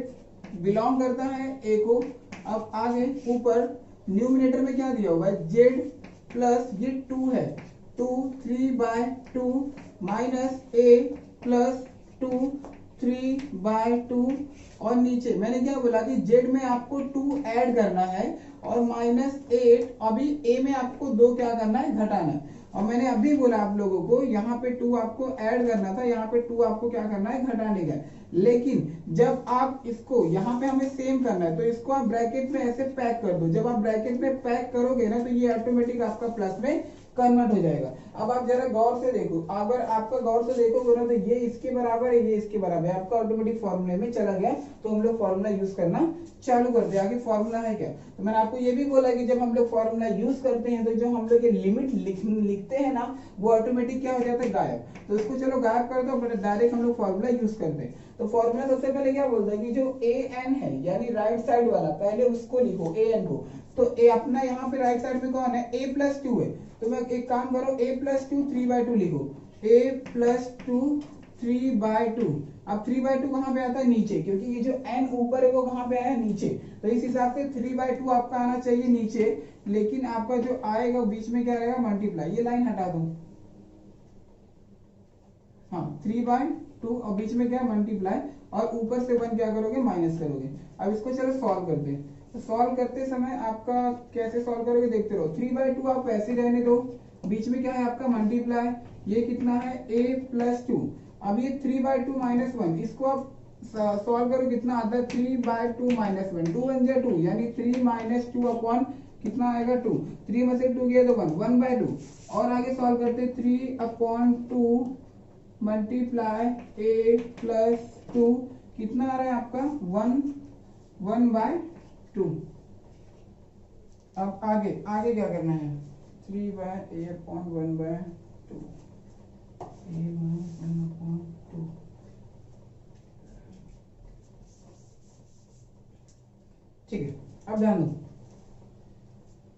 बिलोंग करता है a को। अब आगे ऊपर न्यूमिनेटर में क्या दिया हुआ है, z प्लस ये 2 है, 2 3/2 माइनस a प्लस 2 3/2 और नीचे मैंने क्या बोला कि जेड में आपको 2 ऐड करना है और -8 अभी ए में आपको 2 क्या करना है, घटाना है। और मैंने अभी बोला आप लोगों को यहाँ पे 2 आपको ऐड करना था, यहाँ पे 2 आपको क्या करना है, घटाने का। लेकिन जब आप इसको यहाँ पे हमें सेम करना है तो इसको आप ब्रैकेट में ऐसे पैक कर दो। जब आप ब्रैकेट में पैक करोगे ना तो ये ऑटोमेटिक आपका प्लस में कन्वर्ट हो जाएगा। अब आप जरा गौर से देखो, अगर आपका गौर से देखोगे ना तो ये इसके बराबर है, ये इसके बराबर है, आपका ऑटोमेटिक फॉर्मूले में चला गया। तो हम लोग फॉर्मूला यूज करना चालू करते हैं। आगे फॉर्मूला है क्या, तो मैंने आपको ये भी बोला कि जब हम लोग फॉर्मूला यूज करते हैं तो जो हम लोग ये लिमिट लिखते हैं ना वो ऑटोमेटिक क्या हो जाता है, गायब। तो इसको चलो गायब कर दो, डायरेक्ट हम लोग फॉर्मूला यूज करते हैं। तो फॉर्मूला सबसे पहले क्या बोलता है कि जो ए एन है यानी राइट साइड वाला, पहले उसको लिखो ए एन को। तो ए अपना यहाँ पे राइट साइड में कौन है, a + 2 है। तो मैं एक काम करो, a + 2 3/2 लिखो, a + 2 3/2। अब 3/2 कहाँ पे आता है, नीचे, क्योंकि ये जो n ऊपर है वो कहाँ पे आया, नीचे। तो इस हिसाब से 3/2 आपका आना चाहिए नीचे, लेकिन आपका जो आएगा बीच में क्या रहेगा, मल्टीप्लाई। ये लाइन हटा दो, हाँ 3/2 और बीच में क्या मल्टीप्लाई, और ऊपर से 1 क्या करोगे, माइनस करोगे। अब इसको चलो सॉल्व करते हैं। तो सॉल्व करते समय आपका कैसे सॉल्व करोगे, देखते रहो। 3/2 आप ऐसे रहने दो, बीच में क्या है आपका मल्टीप्लाई, ये कितना है a + 2। अब ये 3/2 - 1, इसको आप सॉल्व करो, कितना आता है 3/2 - 1, 2 1 जा 2 यानी 3 - 2 अपॉन कितना आएगा 2, 3 में से 2 गया तो 1/2। और आगे सॉल्व करते 3/2 मल्टीप्लाई a + 2 कितना आ रहा है आपका 1/2। अब आगे क्या करना है, 3/a/1/2 ठीक है। अब ध्यान दो,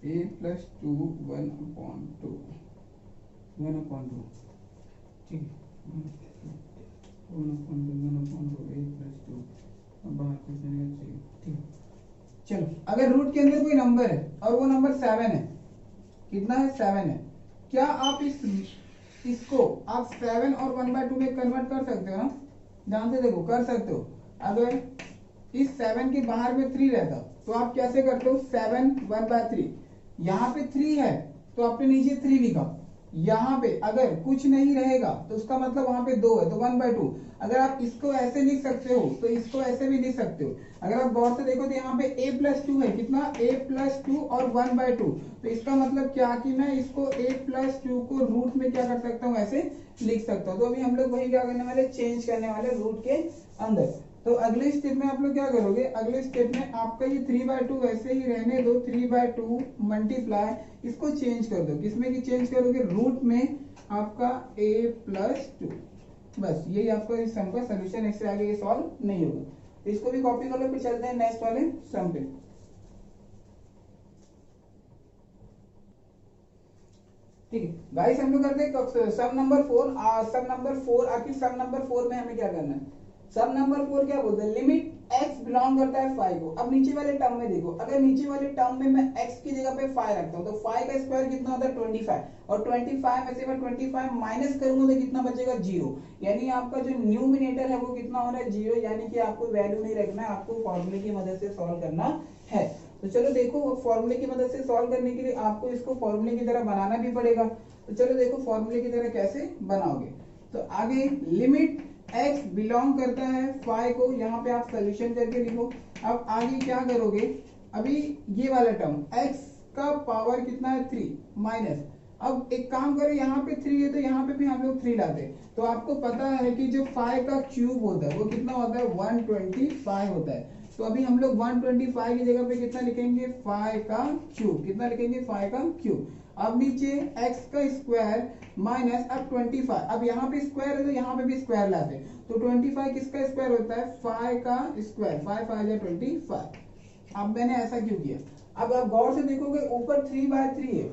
a + 2 1/2 ठीक है, 1/2 a + 2। अब बाहर कुछ नहीं चाहिए, ठीक है। चलो, अगर रूट के अंदर कोई नंबर है और वो नंबर 7 है, कितना है 7 है, क्या आप इसको आप 7 और 1/2 में कन्वर्ट कर सकते हो ना, ध्यान से देखो, कर सकते हो। अगर इस 7 के बाहर में 3 रहता तो आप कैसे करते हो, 7 1/3, यहाँ पे 3 है तो आपने नीचे 3 लिखा। यहाँ पे अगर कुछ नहीं रहेगा तो उसका मतलब वहां पे 2 है तो 1/2। अगर आप इसको ऐसे लिख सकते हो तो इसको ऐसे भी लिख सकते हो। अगर आप गौर से देखो तो यहाँ पे a + 2 है, कितना a + 2 और 1/2। तो इसका मतलब क्या कि मैं इसको a + 2 को रूट में क्या कर सकता हूँ, ऐसे लिख सकता हूँ। तो अभी हम लोग वही क्या करने वाले, चेंज करने वाले रूट के अंदर। तो अगले स्टेप में आप लोग क्या करोगे, अगले स्टेप में आपका ये 3/2 वैसे ही रहने दो, 3/2 मल्टीप्लाई, इसको चेंज कर दो, किसमें की चेंज करोगे, रूट में आपका a + 2। बस यही आपका इस सम का सोल्यूशन, इससे आगे ये सॉल्व नहीं होगा। तो इसको भी कॉपी कर लो, फिर चलते हैं नेक्स्ट वाले सम पे। ठीक है गाइस, हम लोग करते हैं सम नंबर 4। सम नंबर 4, आखिर सम नंबर 4 में हमें क्या करना है, सम नंबर 4 क्या बोलते हैं, लिमिट x बिलोंग करता है 5 को। अब नीचे वाले टर्म में देखो, अगर नीचे वाले टर्म में मैं x की जगह पे 5 रखता हूं तो 5 का स्क्वायर कितना होता है 25, और 25 में से मैं 25 माइनस करूंगा तो कितना बचेगा 0। यानी आपका जो न्यूमिनेटर है वो कितना हो रहा है 0, यानी कि आपको वैल्यू नहीं रखना है, आपको फॉर्मूले की मदद से सॉल्व करना है। तो चलो देखो, फॉर्मूले की मदद से सॉल्व करने के लिए आपको इसको फॉर्मूले की तरह बनाना भी पड़ेगा। तो चलो देखो फॉर्मूले की तरह कैसे बनाओगे। तो आगे लिमिट x बिलोंग करता है 5 को, यहाँ पे आप सोल्यूशन करके लिखो। अब आगे क्या करोगे, अभी ये वाला टर्म x का पावर कितना है 3 माइनस, अब एक काम करो, यहाँ पे 3 है तो यहाँ पे भी हम लोग 3 लाते हैं। तो आपको पता है कि जो 5 का क्यूब होता है वो कितना होता है 125 होता है। तो अभी हम लोग 125 की जगह पे कितना लिखेंगे 5 का क्यूब, कितना लिखेंगे 5 का क्यूब। अब नीचे x का स्क्वायर माइनस, अब 25, अब यहाँ पे स्क्वायर है तो यहाँ पे भी स्क्वायर लाते हैं। तो 25 किसका स्क्वायर होता है 5 का स्क्वायर, 5 5 या 25। अब मैंने ऐसा क्यों किया, अब आप गौर से देखोगे ऊपर 3/3 है,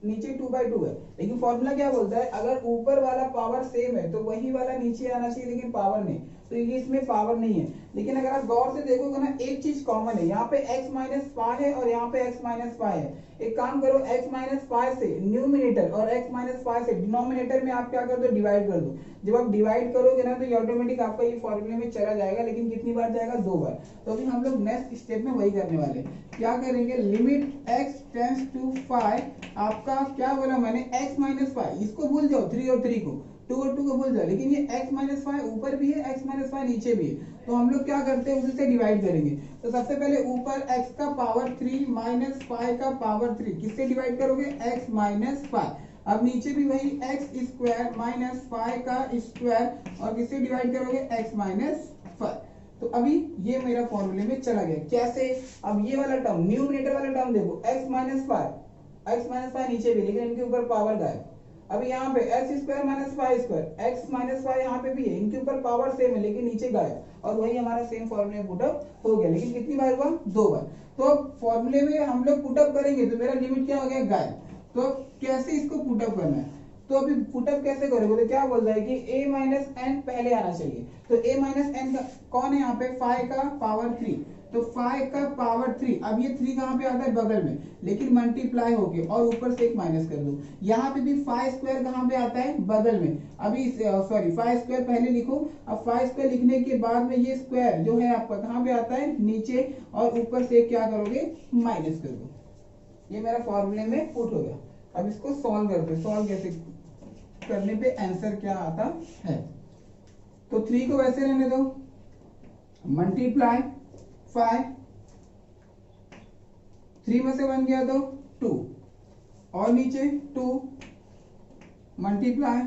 नीचे 2/2 है, लेकिन फॉर्मूला क्या बोलता है, अगर ऊपर वाला पावर सेम है तो वही वाला नीचे आना चाहिए, लेकिन पावर नहीं। तो ये इसमें पावर नहीं है। लेकिन अगर आप गौर से देखोगे ना, एक चीज कॉमन है, यहाँ पे x माइनस फाइव है और यहाँ पे x माइनस फाइव है। एक काम करो, x माइनस फाइव से न्यूमिनेटर और x माइनस फाइव से डिनोमिनेटर में आप क्या कर दो, डिवाइड कर दो। जब आप डिवाइड करोगे ना तो ये ऑटोमेटिक आपका ये फॉर्मूले में चला जाएगा। लेकिन कितनी बार जाएगा, 2 बार। तो अभी हम लोग नेक्स्ट स्टेप में वही करने वाले, क्या करेंगे, लिमिट x टेंड्स टू 5, आपका क्या बोला मैंने, x माइनस फाइव, इसको भूल जाओ 3 और 3 को, 2 और 2 को भूल जाओ। लेकिन ये x माइनस फाइव ऊपर भी है, x माइनस फाइव नीचे भी है, तो हम लोग क्या करते हैं, उसी से डिवाइड करेंगे। तो सबसे पहले ऊपर x का पावर 3 माइनस 5 का पावर 3, किससे डिवाइड करोगे, x माइनस 5। अब नीचे भी वही x स्क्वायर माइनस 5 का स्क्वायर, और किससे डिवाइड करोगे, x माइनस 5। तो अभी ये मेरा फॉर्मूले में चला गया। कैसे, अब ये वाला टर्म, न्यूमरेटर वाला टर्म देखो, x माइनस 5 नीचे भी, लेकिन इनके ऊपर पावर गायब। अभी यहाँ पे x square minus 5 square, x minus 5 यहाँ पे भी है, इनके ऊपर पावर सेम है लेकिन नीचे गायब, और वही हमारा सेम फॉर्मूले में पुटअप हो गया। लेकिन कितनी बार हुआ, 2 बार। तो फॉर्मूले में हम लोग पुटअप करेंगे तो मेरा लिमिट क्या हो गया, गायब। तो कैसे इसको पुटअप करना है, तो अभी पुटअप कैसे करोगे, तो क्या बोल रहा है कि a माइनस एन पहले आना चाहिए। तो a माइनस एन का कौन है यहाँ पे, 5 का पावर 3, तो 5 का पावर 3। अब ये 3 कहाँ पे आता है, बगल में, लेकिन मल्टीप्लाई होके और ऊपर से एक माइनस कर दो। यहाँ पे भी 5 स्क्वायर कहाँ पे आता है, बगल में। अभी सॉरी 5 स्क्वायर पहले लिखो। अब 5 स्क्वायर लिखने के बाद में ये स्क्वायर जो है आपका कहाँ पे आता है, नीचे, और ऊपर से क्या करोगे, माइनस कर दो। ये मेरा फॉर्मूले में पुट हो गया। अब इसको सॉल्व करते, सॉल्व कैसे करने पे आंसर क्या आता है। तो 3 को वैसे रहने दो, मल्टीप्लाई 5, 3 में से 1 गया तो 2, और नीचे 2 मल्टीप्लाई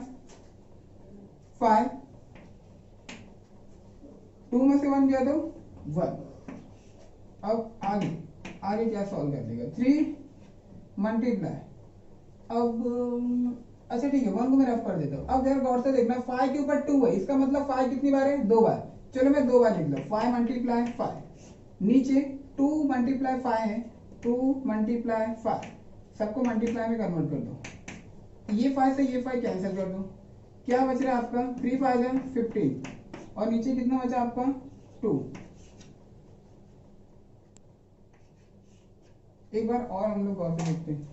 5, 2 में से 1 गया तो 1। अब आगे क्या सॉल्व कर देगा, 3 मल्टीप्लाई, अब अच्छा ठीक है 1 को मैं रफ कर देता हूँ। अब जरा गौर से देखना, 5 के ऊपर 2 है, इसका मतलब 5 कितनी बार है, 2 बार। चलो मैं 2 बार लिख लो, 5 मल्टीप्लाई 5, नीचे 2 मल्टीप्लाई 5 है, 2 मल्टीप्लाई 5, सबको मल्टीप्लाई में कन्वर्ट कर दो। ये 5 से ये 5 कैंसिल कर दो, क्या बच रहा है आपका, 3 5 है 15, और नीचे कितना बचा आपका 2। एक बार और हम लोग गौर से देखते हैं,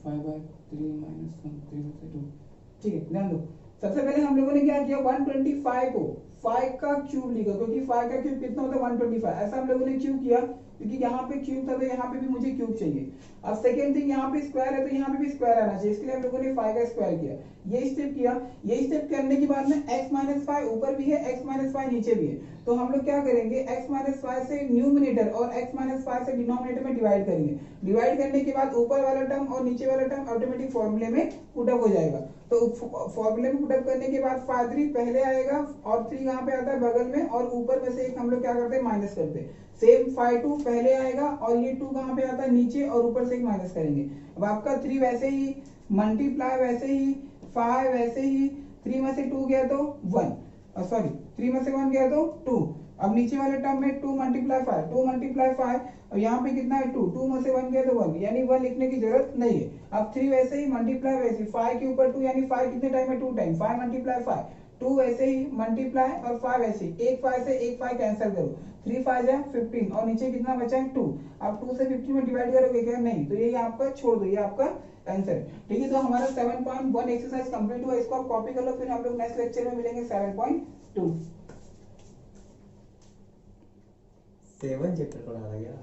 5/3 माइनस 3 से 2, ठीक है, ध्यान दो। सबसे पहले हम लोगों ने क्या किया, 125 को 5 का क्यूब लिखा, क्योंकि 5 का क्यूब कितना होता है, 125। ऐसा हम लोगों ने क्यों किया, क्योंकि यहाँ पे क्यूब था तो यहाँ पे भी मुझे क्यूब चाहिए। अब सेकेंड थिंग, यहाँ पे स्क्वायर है तो यहाँ पे भी स्क्वायर आना चाहिए, इसके लिए हम लोगों ने 5 का स्क्वायर किया। ये स्टेप किया, ये स्टेप करने के बाद में x माइनस 5 ऊपर भी है, x माइनस 5 नीचे भी है, तो हम लोग क्या करेंगे, x माइनस 5 से न्यूमिनेटर और x माइनस 5 से डिनोमिनेटर में डिवाइड करेंगे। डिवाइड करने के बाद ऊपर वाला टर्म और नीचे वाला टर्म ऑटोमेटिक फॉर्मूले में पुटअप हो जाएगा। तो फॉर्मूले में पुटअप करने के बाद 5 3 पहले आएगा, और 3 कहाँ पे आता है, बगल में, और ऊपर में से एक हम लोग क्या करते हैं, माइनस करते हैं। सेम 5 2 पहले आएगा, और ये 2 कहाँ पे आता है, नीचे, और ऊपर से एक माइनस करेंगे। अब आपका 3 वैसे ही, मल्टीप्लाई वैसे ही, 5 वैसे ही, 3 में से 2 गया तो 1, सॉरी 3 में से 1 गया तो 2। अब नीचे वाले टर्म में 2 मल्टीप्लाई 5, 2 मल्टीप्लाई 5, और यहाँ पे कितना है 2, 2 में से 1 गया तो 1, यानी 1 लिखने की जरूरत नहीं है। अब 3 वैसे ही, मल्टीप्लाई वैसे ही, 5 के ऊपर 2, यानी 5 कितने टाइम में, 2 टाइम, 5 मल्टीप्लाई 5, 2 वैसे ही, मल्टीप्लाई, और 5 वैसे ही, एक 5 से एक 5 कैंसिल करो, 3 5 है 15, और नीचे कितना बचा है 2। अब 2 से 15 में डिवाइड करोगे क्या, नहीं, तो ये आपका छोड़ दो, ये आपका आंसर। ठीक है, तो हमारा 7.1 एक्सरसाइज कंप्लीट हुआ, इसको आप कॉपी कर लो, फिर हम लोग नेक्स्ट लेक्चर में मिलेंगे 7.2। 7 चैप्टर पढ़ा रहा गया।